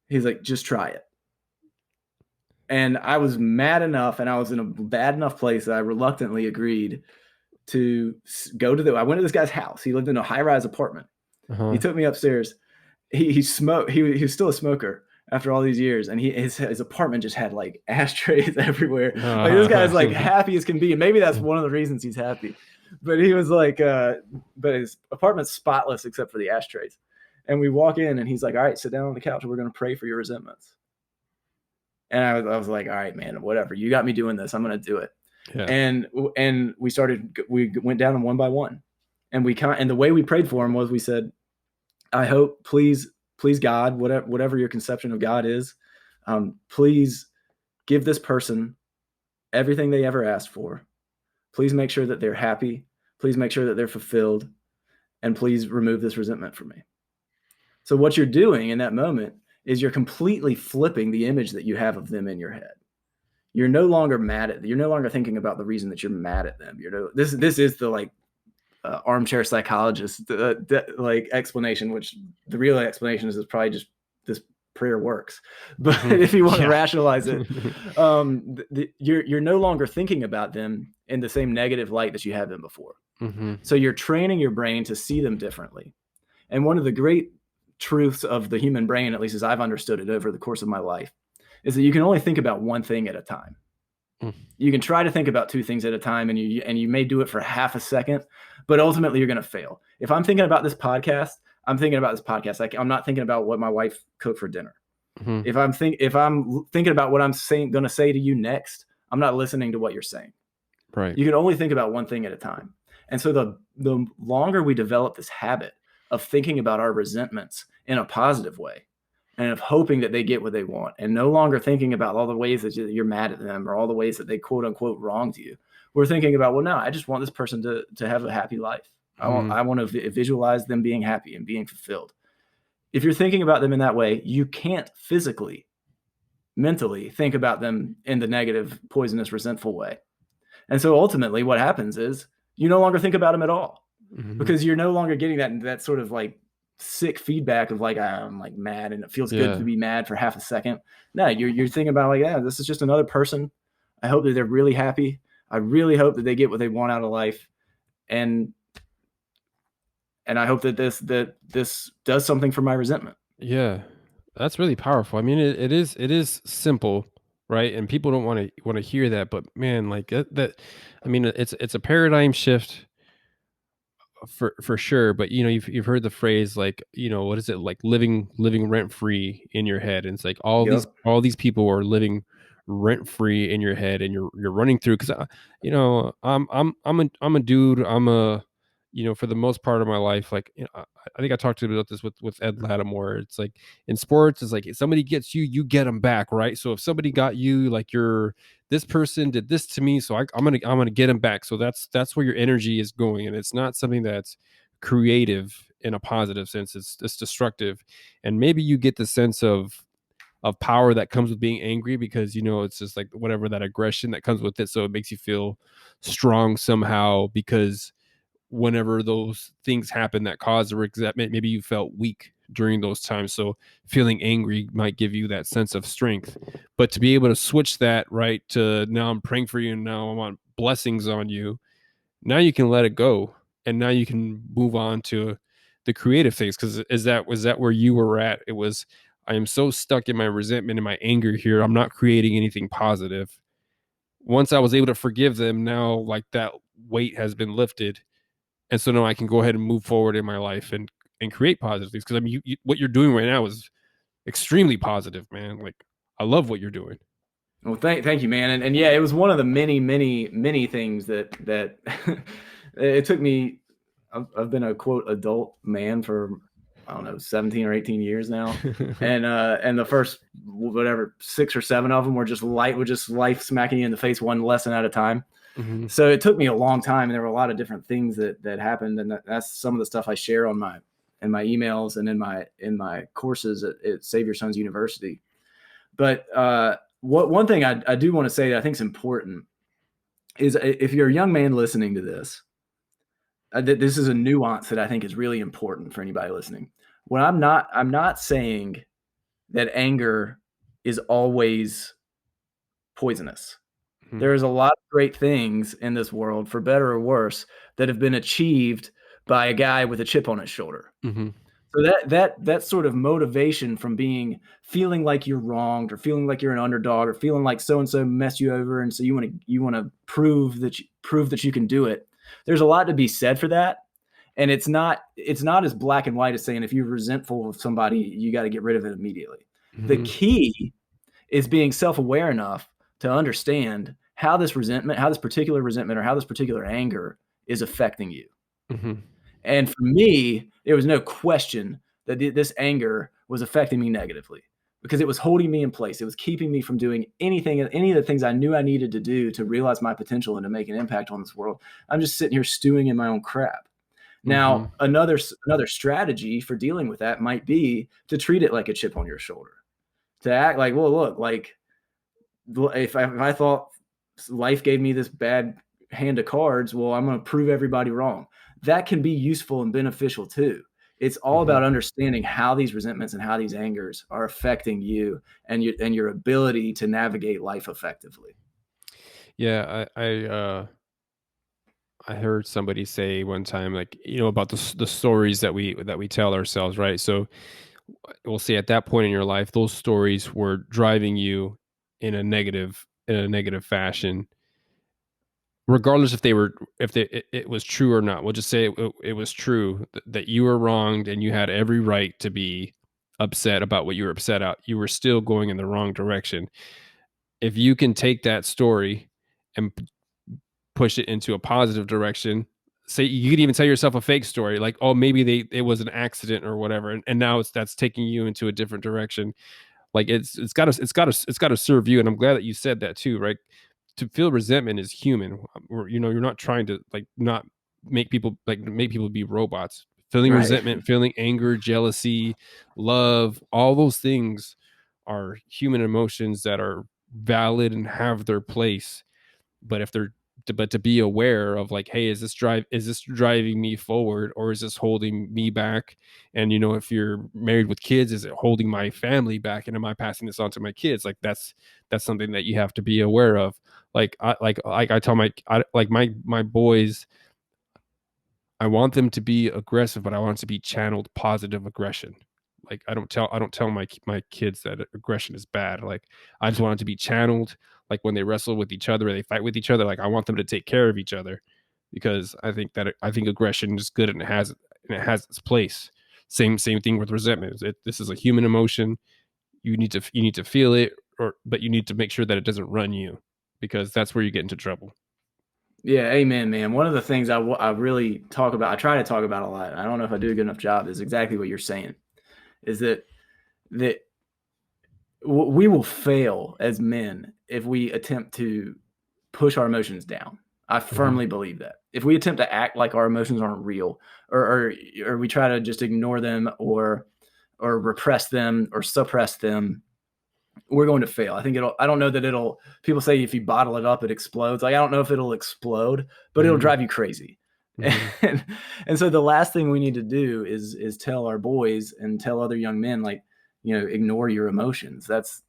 He's like, just try it. And I was mad enough, and I was in a bad enough place that I reluctantly agreed to go to I went to this guy's house. He lived in a high-rise apartment. He took me upstairs. He smoked. He was still a smoker after all these years, and his apartment just had like ashtrays everywhere. Like, this guy's like happy as can be, and maybe that's one of the reasons he's happy. But he was like, but his apartment's spotless except for the ashtrays. And we walk in, and he's like, all right, sit down on the couch, and we're going to pray for your resentments. And I was like, all right, man, whatever. You got me doing this. I'm going to do it. Yeah. And we went down them one by one, and and the way we prayed for him was, we said, I hope, please please God, whatever your conception of God is, please give this person everything they ever asked for. Please make sure that they're happy. Please make sure that they're fulfilled. And please remove this resentment from me. So what you're doing in that moment is you're completely flipping the image that you have of them in your head. You're no longer you're no longer thinking about the reason that you're mad at them. This is the like armchair psychologist like explanation, which the real explanation is probably just this prayer works. But if you want to rationalize it, you're no longer thinking about them in the same negative light that you had them before. So you're training your brain to see them differently. And one of the great truths of the human brain, at least as I've understood it over the course of my life, is that you can only think about one thing at a time. You can try to think about two things at a time, and you may do it for half a second, but ultimately you're going to fail. If I'm thinking about this podcast, I'm thinking about this podcast. Like, I'm not thinking about what my wife cooked for dinner. If I'm thinking about what I'm going to say to you next, I'm not listening to what you're saying. Right. You can only think about one thing at a time. And so the longer we develop this habit of thinking about our resentments in a positive way, and of hoping that they get what they want, and no longer thinking about all the ways that you're mad at them or all the ways that they quote unquote wronged you, we're thinking about, well, no, I just want this person to have a happy life. I want to visualize them being happy and being fulfilled. If you're thinking about them in that way, you can't physically, mentally think about them in the negative, poisonous, resentful way. And so ultimately what happens is you no longer think about them at all, because you're no longer getting that sort of like sick feedback of like, I'm like mad and it feels good to be mad for half a second. No, you're thinking about like, yeah, this is just another person. I hope that they're really happy. I really hope that they get what they want out of life. And I hope that this does something for my resentment. Yeah, that's really powerful. I mean, it is simple, right? And people don't want to hear that, but man, like that, I mean, it's a paradigm shift for sure. But you know, you've heard the phrase like, you know, what is it, like living rent free in your head, and it's like all these people are living rent free in your head, and you're running through, because you know, I'm a dude. I'm a, you know, for the most part of my life, like, you know, I think I talked about this with Ed Lattimore. It's like in sports, it's like if somebody gets you, you get them back, right? So if somebody got you, like this person did this to me, so I'm gonna get them back. So that's where your energy is going, and it's not something that's creative in a positive sense. It's destructive, and maybe you get the sense of power that comes with being angry, because you know it's just like whatever, that aggression that comes with it, so it makes you feel strong somehow, because whenever those things happen that cause the resentment, maybe you felt weak during those times. So feeling angry might give you that sense of strength. But to be able to switch that, right, to now I'm praying for you and now I want blessings on you, now you can let it go. And now you can move on to the creative things. Because was that where you were at? It was, I am so stuck in my resentment and my anger here, I'm not creating anything positive. Once I was able to forgive them, now like that weight has been lifted, and so now I can go ahead and move forward in my life and create positive things. Because I mean, what you're doing right now is extremely positive, man. Like, I love what you're doing. Well, thank you, man. And yeah, it was one of the many things that it took me. I've been a quote adult man for, I don't know, 17 or 18 years now. And the first, whatever, 6 or 7 of them were just life smacking you in the face one lesson at a time. So it took me a long time, and there were a lot of different things that happened, and that's some of the stuff I share in my emails and in my courses at Save Your Sons University. But one thing I do want to say that I think is important is, if you're a young man listening to this, this is a nuance that I think is really important for anybody listening. When I'm not saying that anger is always poisonous. There's a lot of great things in this world, for better or worse, that have been achieved by a guy with a chip on his shoulder. So that sort of motivation from feeling like you're wronged, or feeling like you're an underdog, or feeling like so and so messed you over, and so you want to prove that you can do it. There's a lot to be said for that, and it's not as black and white as saying if you're resentful of somebody, you got to get rid of it immediately. The key is being self-aware enough to understand how this particular resentment, or how this particular anger is affecting you. And for me, there was no question that this anger was affecting me negatively because it was holding me in place. It was keeping me from doing any of the things I knew I needed to do to realize my potential and to make an impact on this world. I'm just sitting here stewing in my own crap. Now, another strategy for dealing with that might be to treat it like a chip on your shoulder, to act like, well, look, like if I thought life gave me this bad hand of cards, well, I'm going to prove everybody wrong. That can be useful and beneficial too. It's all about understanding how these resentments and how these angers are affecting you and your ability to navigate life effectively. Yeah, I heard somebody say one time, like, about the stories that we tell ourselves, right? So we'll say at that point in your life, those stories were driving you in a negative fashion, regardless if it was true or not. We'll just say it was true that you were wronged and you had every right to be upset about what you were upset at. You were still going in the wrong direction. If you can take that story and push it into a positive direction, say you could even tell yourself a fake story, like, oh, maybe it was an accident or whatever, and now that's taking you into a different direction. Like it's got to serve you. And I'm glad that you said that too, right? To feel resentment is human. You're not trying to not make people be robots. Feeling resentment, feeling anger, jealousy, love, all those things are human emotions that are valid and have their place. But to be aware of, like, hey, is this driving me forward, or is this holding me back? And if you're married with kids, is it holding my family back, and am I passing this on to my kids? Like that's something that you have to be aware of. Like I tell my boys, I want them to be aggressive, but I want it to be channeled positive aggression. Like I don't tell my kids that aggression is bad. Like I just want it to be channeled. Like when they wrestle with each other or they fight with each other, like I want them to take care of each other, because I think aggression is good, and it has its place. Same thing with resentment. This is a human emotion. You need to feel it, but you need to make sure that it doesn't run you, because that's where you get into trouble. Yeah, amen, man. One of the things I really talk about, I try to talk about a lot, I don't know if I do a good enough job, is exactly what you're saying, is that we will fail as men if we attempt to push our emotions down. I firmly believe that. If we attempt to act like our emotions aren't real, or we try to just ignore them or repress them or suppress them, we're going to fail. I don't know that people say if you bottle it up, it explodes. Like, I don't know if it'll explode, but it'll drive you crazy. And so the last thing we need to do is tell our boys and tell other young men, like, ignore your emotions. That's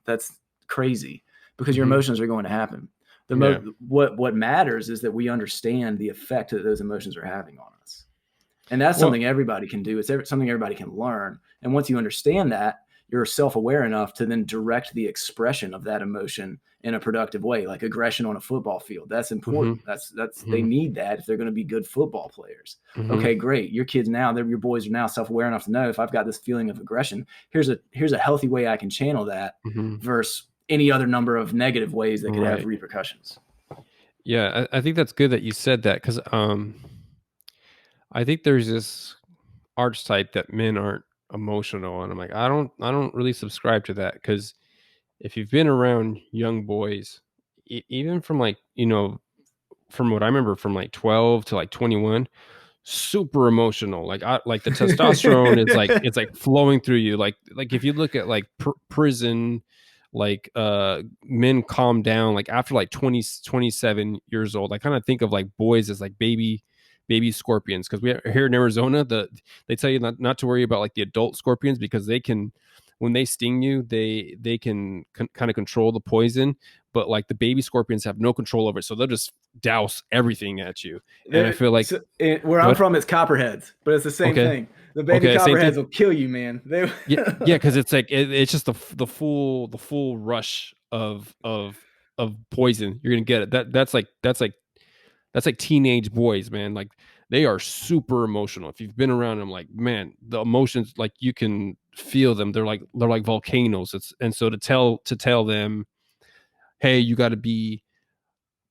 crazy, because your emotions are going to happen. What matters is that we understand the effect that those emotions are having on us. And that's something everybody can do. It's something everybody can learn. And once you understand that, you're self-aware enough to then direct the expression of that emotion in a productive way, like aggression on a football field. That's important. They need that if they're going to be good football players. Okay, great. Your kids now, your boys are now self-aware enough to know, if I've got this feeling of aggression, here's a healthy way I can channel that versus any other number of negative ways that could have repercussions. Yeah, I think that's good that you said that, because I think there's this archetype that men aren't emotional, and I'm like, I don't really subscribe to that, because if you've been around young boys, even from from what I remember, from like 12 to like 21, super emotional. Like the testosterone is like, it's like flowing through you. Like if you look at like prison, like men calm down like after like 27 years old. I kind of think of like boys as like baby scorpions, because we here in Arizona, they tell you not to worry about like the adult scorpions, because they can, when they sting you, they can kind of control the poison, but like the baby scorpions have no control over it, so they'll just douse everything at you. And I feel like where I'm from, it's copperheads, but it's the same thing. The baby copperheads will kill you, man. yeah, because it's like it's just the full rush of poison you're gonna get it. That's like teenage boys, man. Like they are super emotional. If you've been around them, like, man, the emotions, like you can feel them. They're like volcanoes. And so to tell them, hey, you got to be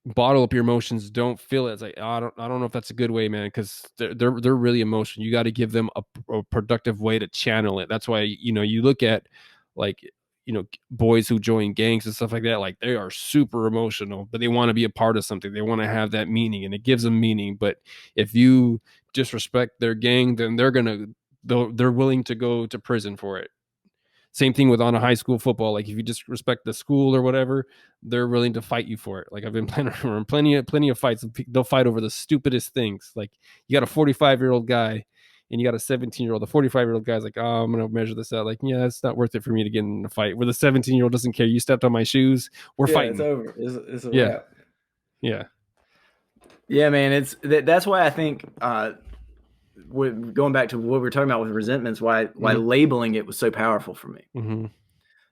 bottle up your emotions. Don't feel it. It's like, I don't know if that's a good way, man, because they're really emotional. You got to give them a productive way to channel it. That's why, you look at like, boys who join gangs and stuff like that, like they are super emotional, but they want to be a part of something. They want to have that meaning, and it gives them meaning. But if you disrespect their gang, then they're willing to go to prison for it. Same thing with on a high school football. Like if you disrespect the school or whatever, they're willing to fight you for it. Like I've been plenty of fights. They'll fight over the stupidest things. Like you got a 45-year-old guy and you got a 17-year-old. The 45-year-old guy's like, oh, I'm gonna measure this out. Like, yeah, it's not worth it for me to get in a fight. Where the 17-year-old doesn't care. You stepped on my shoes. We're Yeah, it's fighting. over. It's a Yeah. wrap. Yeah. Yeah, man. That's why I think going back to what we were talking about with resentments, why labeling it was so powerful for me. Mm-hmm.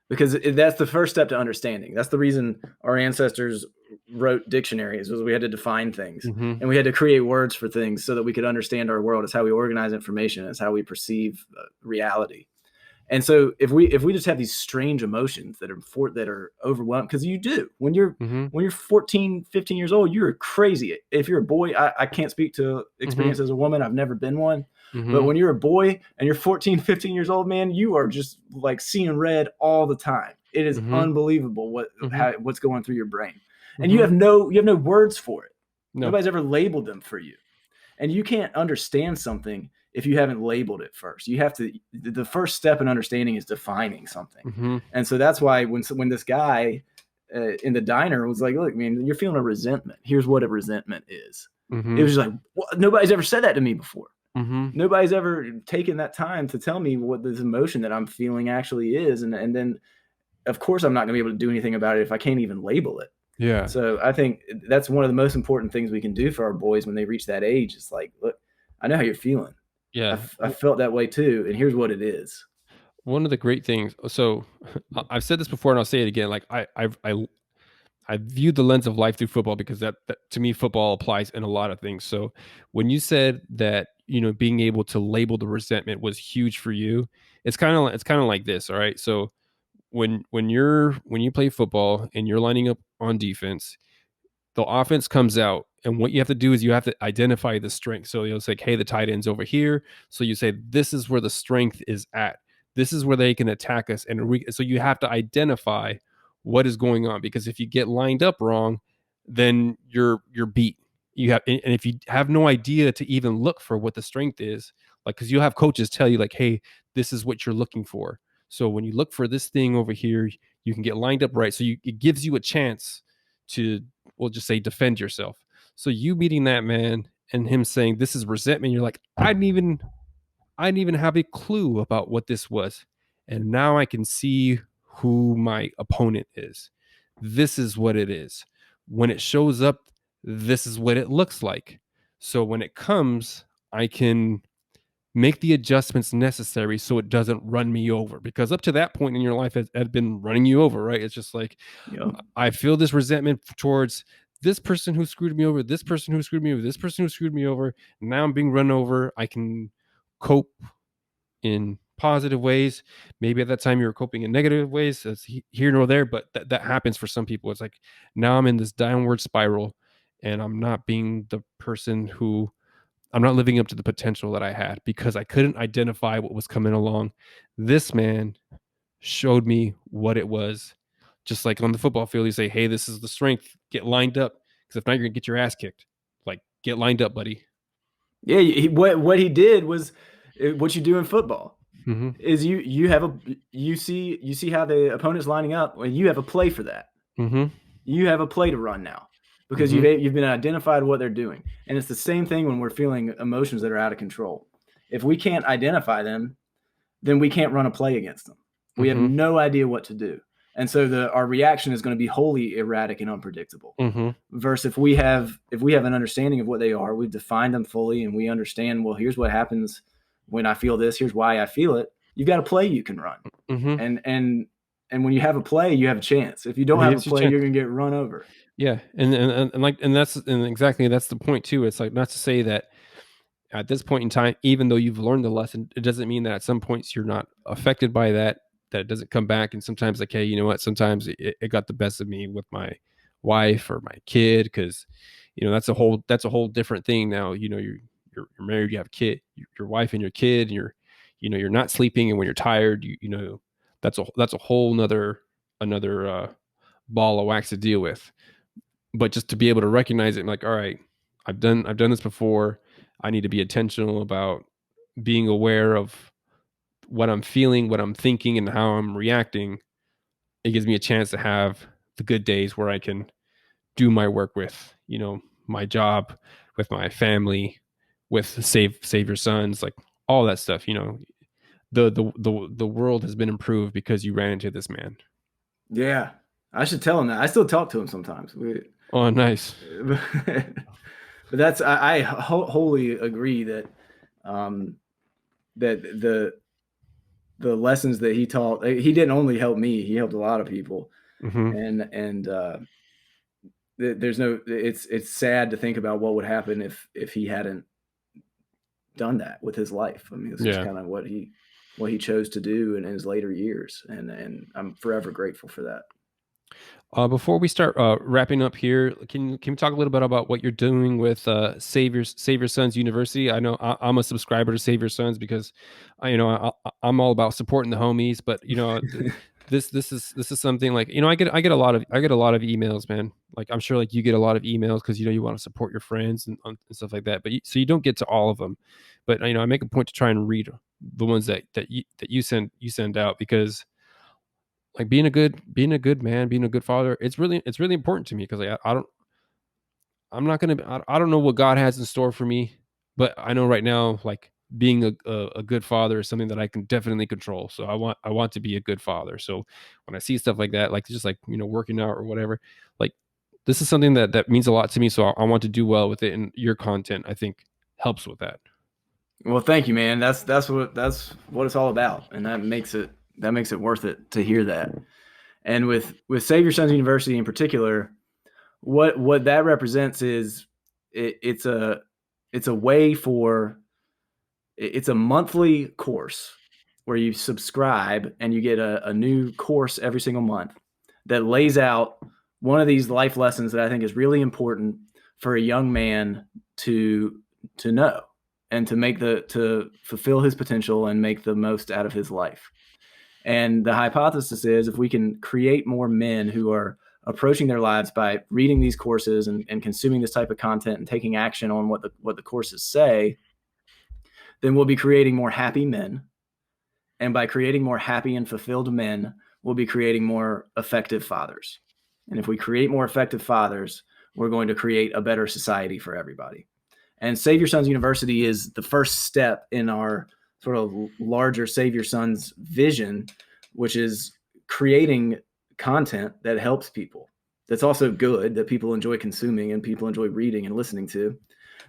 Because that's the first step to understanding. That's the reason our ancestors wrote dictionaries, was we had to define things, and we had to create words for things so that we could understand our world. It's how we organize information. It's how we perceive reality. And so if we just have these strange emotions that are overwhelmed, because you do when you're 14, 15 years old, you're crazy. If you're a boy, I can't speak to experience as a woman. I've never been one. But when you're a boy and you're 14, 15 years old, man, you are just like seeing red all the time. It is unbelievable what's going through your brain. And you have no words for it. No. Nobody's ever labeled them for you. And you can't understand something if you haven't labeled it first. You have to. The first step in understanding is defining something. And so that's why when this guy in the diner was like, look, man, you're feeling a resentment. Here's what a resentment is. It was just like, nobody's ever said that to me before. Nobody's ever taken that time to tell me what this emotion that I'm feeling actually is. And then, of course, I'm not going to be able to do anything about it if I can't even label it. Yeah. So I think that's one of the most important things we can do for our boys when they reach that age. It's like, look, I know how you're feeling. Yeah. I felt that way too. And here's what it is. One of the great things. So I've said this before and I'll say it again. Like I viewed the lens of life through football because that to me, football applies in a lot of things. So when you said that, being able to label the resentment was huge for you, it's kind of like this. All right. So when you play football and you're lining up on defense, the offense comes out, and what you have to do is you have to identify the strength. So you'll say, hey, the tight end's over here. So you say, this is where the strength is at. This is where they can attack us. And so you have to identify what is going on, because if you get lined up wrong, then you're beat. And if you have no idea to even look for what the strength is, like, because you'll have coaches tell you like, hey, this is what you're looking for. So when you look for this thing over here, you can get lined up right. So it gives you a chance to, we'll just say, defend yourself. So you meeting that man and him saying this is resentment, you're like, I didn't even have a clue about what this was. And now I can see who my opponent is. This is what it is. When it shows up, this is what it looks like. So when it comes, I can make the adjustments necessary so it doesn't run me over, because up to that point in your life had been running you over, right? It's just like, I feel this resentment towards this person who screwed me over, this person who screwed me over, this person who screwed me over. Now I'm being run over. I can cope in positive ways. Maybe at that time you were coping in negative ways. That's here nor there, but that happens for some people. It's like, now I'm in this downward spiral and I'm not being the person who, I'm not living up to the potential that I had because I couldn't identify what was coming along. This man showed me what it was. Just like on the football field, you say, hey, this is the strength. Get lined up. Because if not, you're going to get your ass kicked. Like, get lined up, buddy. Yeah, what he did was what you do in football. Is you see how the opponent's lining up, and you have a play for that. You have a play to run now, because you've been identified what they're doing. And it's the same thing when we're feeling emotions that are out of control. If we can't identify them, then we can't run a play against them. We have no idea what to do. And so our reaction is going to be wholly erratic and unpredictable. Versus if we have an understanding of what they are, we've defined them fully, and we understand, well, here's what happens when I feel this, here's why I feel it. You've got a play you can run. And when you have a play, you have a chance. If you don't have a play, you're going to get run over. Yeah. And exactly, that's the point too. It's like, not to say that at this point in time, even though you've learned the lesson, it doesn't mean that at some points you're not affected by that it doesn't come back. And sometimes, like, hey, you know what? Sometimes it got the best of me with my wife or my kid, because that's a whole different thing now. You're married, you have a kid, your wife and your kid, and you're not sleeping, and when you're tired, that's a whole another ball of wax to deal with. But just to be able to recognize it, and like, all right, I've done this before. I need to be intentional about being aware of what I'm feeling, what I'm thinking, and how I'm reacting. It gives me a chance to have the good days where I can do my work with, my job, with my family, with save your sons, like all that stuff. The world has been improved because you ran into this man. Yeah, I should tell him that. I still talk to him sometimes. Oh, nice. But I wholly agree that that the lessons that he taught, he didn't only help me, he helped a lot of people. Mm-hmm. And there's no, it's sad to think about what would happen if he hadn't done that with his life. I mean, it's just Yeah. kind of what he chose to do in his later years, and I'm forever grateful for that. Before we start wrapping up here, can we talk a little bit about what you're doing with Save Your Sons University? I know I'm a subscriber to Save Your Sons because I'm all about supporting the homies. But this is something like I get a lot of emails, man. Like I'm sure like you get a lot of emails because you want to support your friends and stuff like that. But so you don't get to all of them. But I make a point to try and read the ones that you send out, because like being a good man, being a good father, it's really important to me, because like I'm not gonna I don't know what God has in store for me, but I know right now, like being a good father is something that I can definitely control. So I want to be a good father. So when I see stuff like that, like just like working out or whatever, like this is something that means a lot to me. So I want to do well with it, and your content, I think, helps with that. Well, thank you, man. That's what it's all about, and that makes it worth it to hear that. And with Save Your Sons University in particular, what that represents is it's a way for, it's a monthly course where you subscribe and you get a new course every single month that lays out one of these life lessons that I think is really important for a young man to know, and to fulfill his potential and make the most out of his life. And the hypothesis is, if we can create more men who are approaching their lives by reading these courses and consuming this type of content and taking action on what the courses say, then we'll be creating more happy men. And by creating more happy and fulfilled men, we'll be creating more effective fathers. And if we create more effective fathers, we're going to create a better society for everybody. And Save Your Sons University is the first step in our sort of larger Save Your Sons vision, which is creating content that helps people, that's also good, that people enjoy consuming and people enjoy reading and listening to,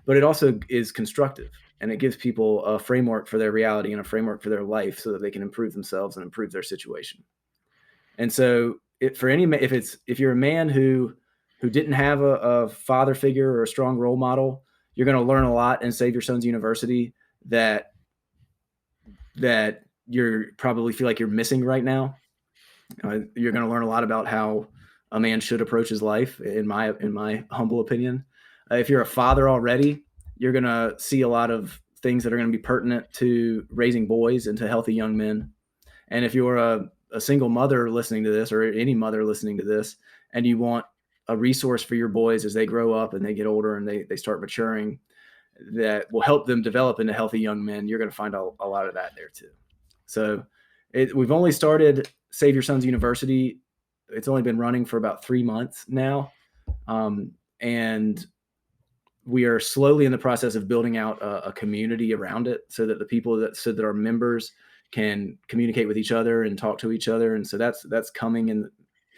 but it also is constructive, and it gives people a framework for their reality and a framework for their life so that they can improve themselves and improve their situation. And so if you're a man who didn't have a father figure or a strong role model, you're going to learn a lot in Save Your Sons University that you're probably feel like you're missing right now. You're going to learn a lot about how a man should approach his life, in my humble opinion. If you're a father already, you're going to see a lot of things that are going to be pertinent to raising boys into healthy young men. And if you're a single mother listening to this, or any mother listening to this, and you want a resource for your boys as they grow up and they get older and they start maturing, that will help them develop into healthy young men, you're going to find a lot of that there too. So we've only started Save Your Sons University. It's only been running for about 3 months now. And we are slowly in the process of building out a community around it, so that the people that our members can communicate with each other and talk to each other. And so that's coming in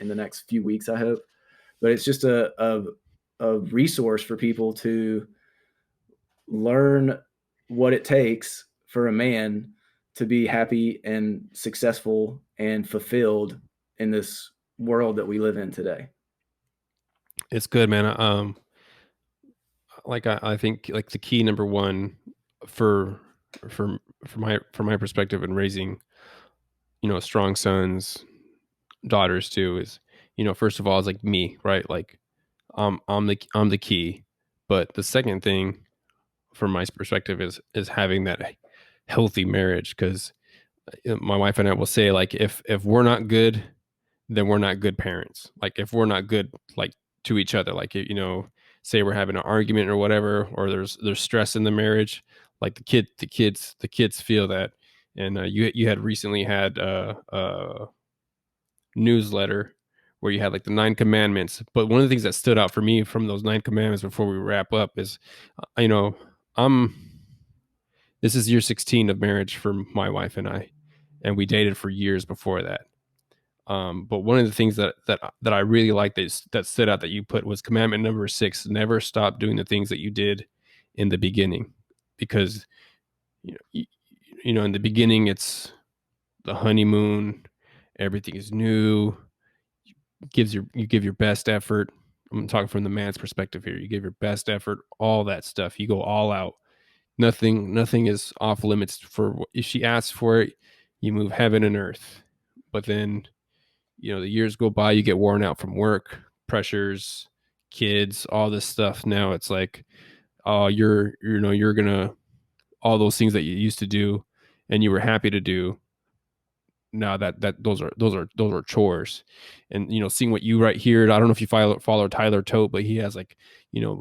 the next few weeks, I hope. But it's just a resource for people to learn what it takes for a man to be happy and successful and fulfilled in this world that we live in today. It's good, man. Like I think like the key number one for my perspective in raising strong sons, daughters too, is first of all, is like me, right? Like I'm the key. But the second thing, from my perspective, is having that healthy marriage, because my wife and I will say, like, if we're not good, then we're not good parents. Like, if we're not good, like, to each other, like, say we're having an argument or whatever, or there's stress in the marriage, like the kids feel that. And you had recently had a newsletter where you had like the 9 commandments, but one of the things that stood out for me from those 9 commandments, before we wrap up, is I'm this is year 16 of marriage for my wife and I, and we dated for years before that. But one of the things that I really liked that stood out that you put was commandment number 6: never stop doing the things that you did in the beginning. Because in the beginning, it's the honeymoon, everything is new, you give your best effort. I'm talking from the man's perspective here. You give your best effort, all that stuff. You go all out. Nothing is off limits. For if she asks for it, you move heaven and earth. But then, the years go by, you get worn out from work, pressures, kids, all this stuff. Now it's like, oh, you're gonna, all those things that you used to do and you were happy to do, now that those are chores. And seeing what you write here, I don't know if you follow Tyler Tote, but he has, like, Yeah,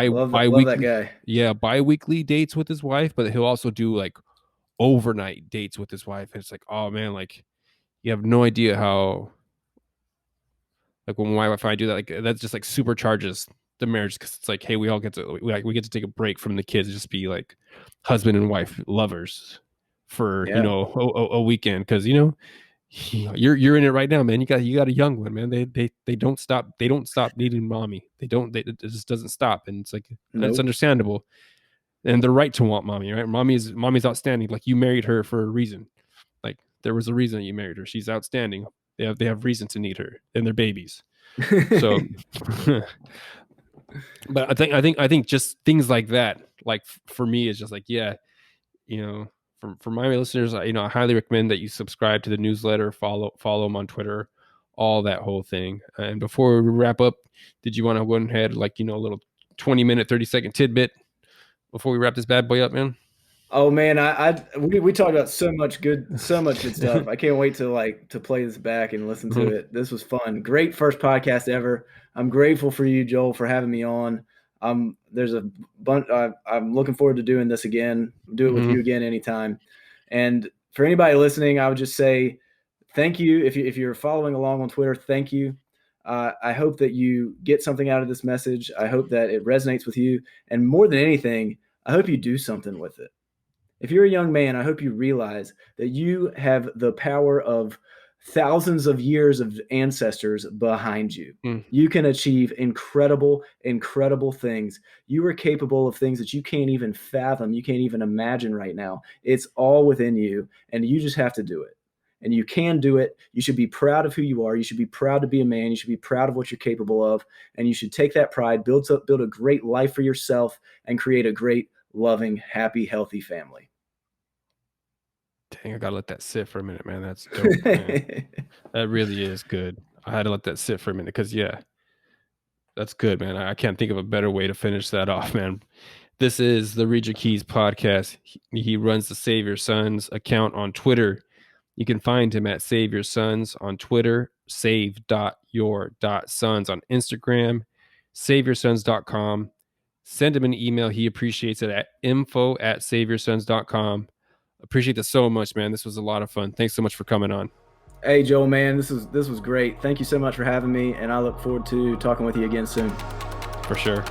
love that guy. bi-weekly dates with his wife, but he'll also do like overnight dates with his wife. And it's like, oh man, like, you have no idea how, like, when my wife and I do that, like, that just like supercharges the marriage, because it's like, hey, we all get to, we get to take a break from the kids, just be like husband and wife lovers for a weekend, because you're in it right now, man. You got a young one, man. They don't stop needing mommy. It just doesn't stop, and it's like, that's understandable, and they're right to want mommy, right? Mommy's outstanding. Like, you married her for a reason. Like, there was a reason that you married her. She's outstanding. They have reason to need her, and they're babies. So, but I think just things like that, like, for me, is just like, yeah, for my listeners, I highly recommend that you subscribe to the newsletter, follow them on Twitter, all that whole thing. And before we wrap up, did you want to go ahead, like, a little 20-minute, 30-second tidbit before we wrap this bad boy up, man? Oh man, we talked about so much good stuff. I can't wait to play this back and listen to it. This was fun. Great first podcast ever. I'm grateful for you, Joel, for having me on. There's a bunch. I'm looking forward to doing this again. Do it with you again anytime. And for anybody listening, I would just say thank you. If you're following along on Twitter, thank you. I hope that you get something out of this message. I hope that it resonates with you. And more than anything, I hope you do something with it. If you're a young man, I hope you realize that you have the power of thousands of years of ancestors behind you. You can achieve incredible, incredible things. You are capable of things that you can't even fathom. You can't even imagine right now. It's all within you, and you just have to do it. And you can do it. You should be proud of who you are. You should be proud to be a man. You should be proud of what you're capable of. And you should take that pride, build a great life for yourself, and create a great, loving, happy, healthy family. Dang, I gotta let that sit for a minute, man. That's dope, man. That really is good. I had to let that sit for a minute, because, yeah, that's good, man. I can't think of a better way to finish that off, man. This is the Read Your Keys podcast. He runs the Save Your Sons account on Twitter. You can find him at Save Your Sons on Twitter, save.your.sons on Instagram, saveyoursons.com. Send him an email. He appreciates it at info@saveyoursons.com. Appreciate this so much, man. This was a lot of fun. Thanks so much for coming on. Hey, Joel, man, this was great. Thank you so much for having me, and I look forward to talking with you again soon. For sure.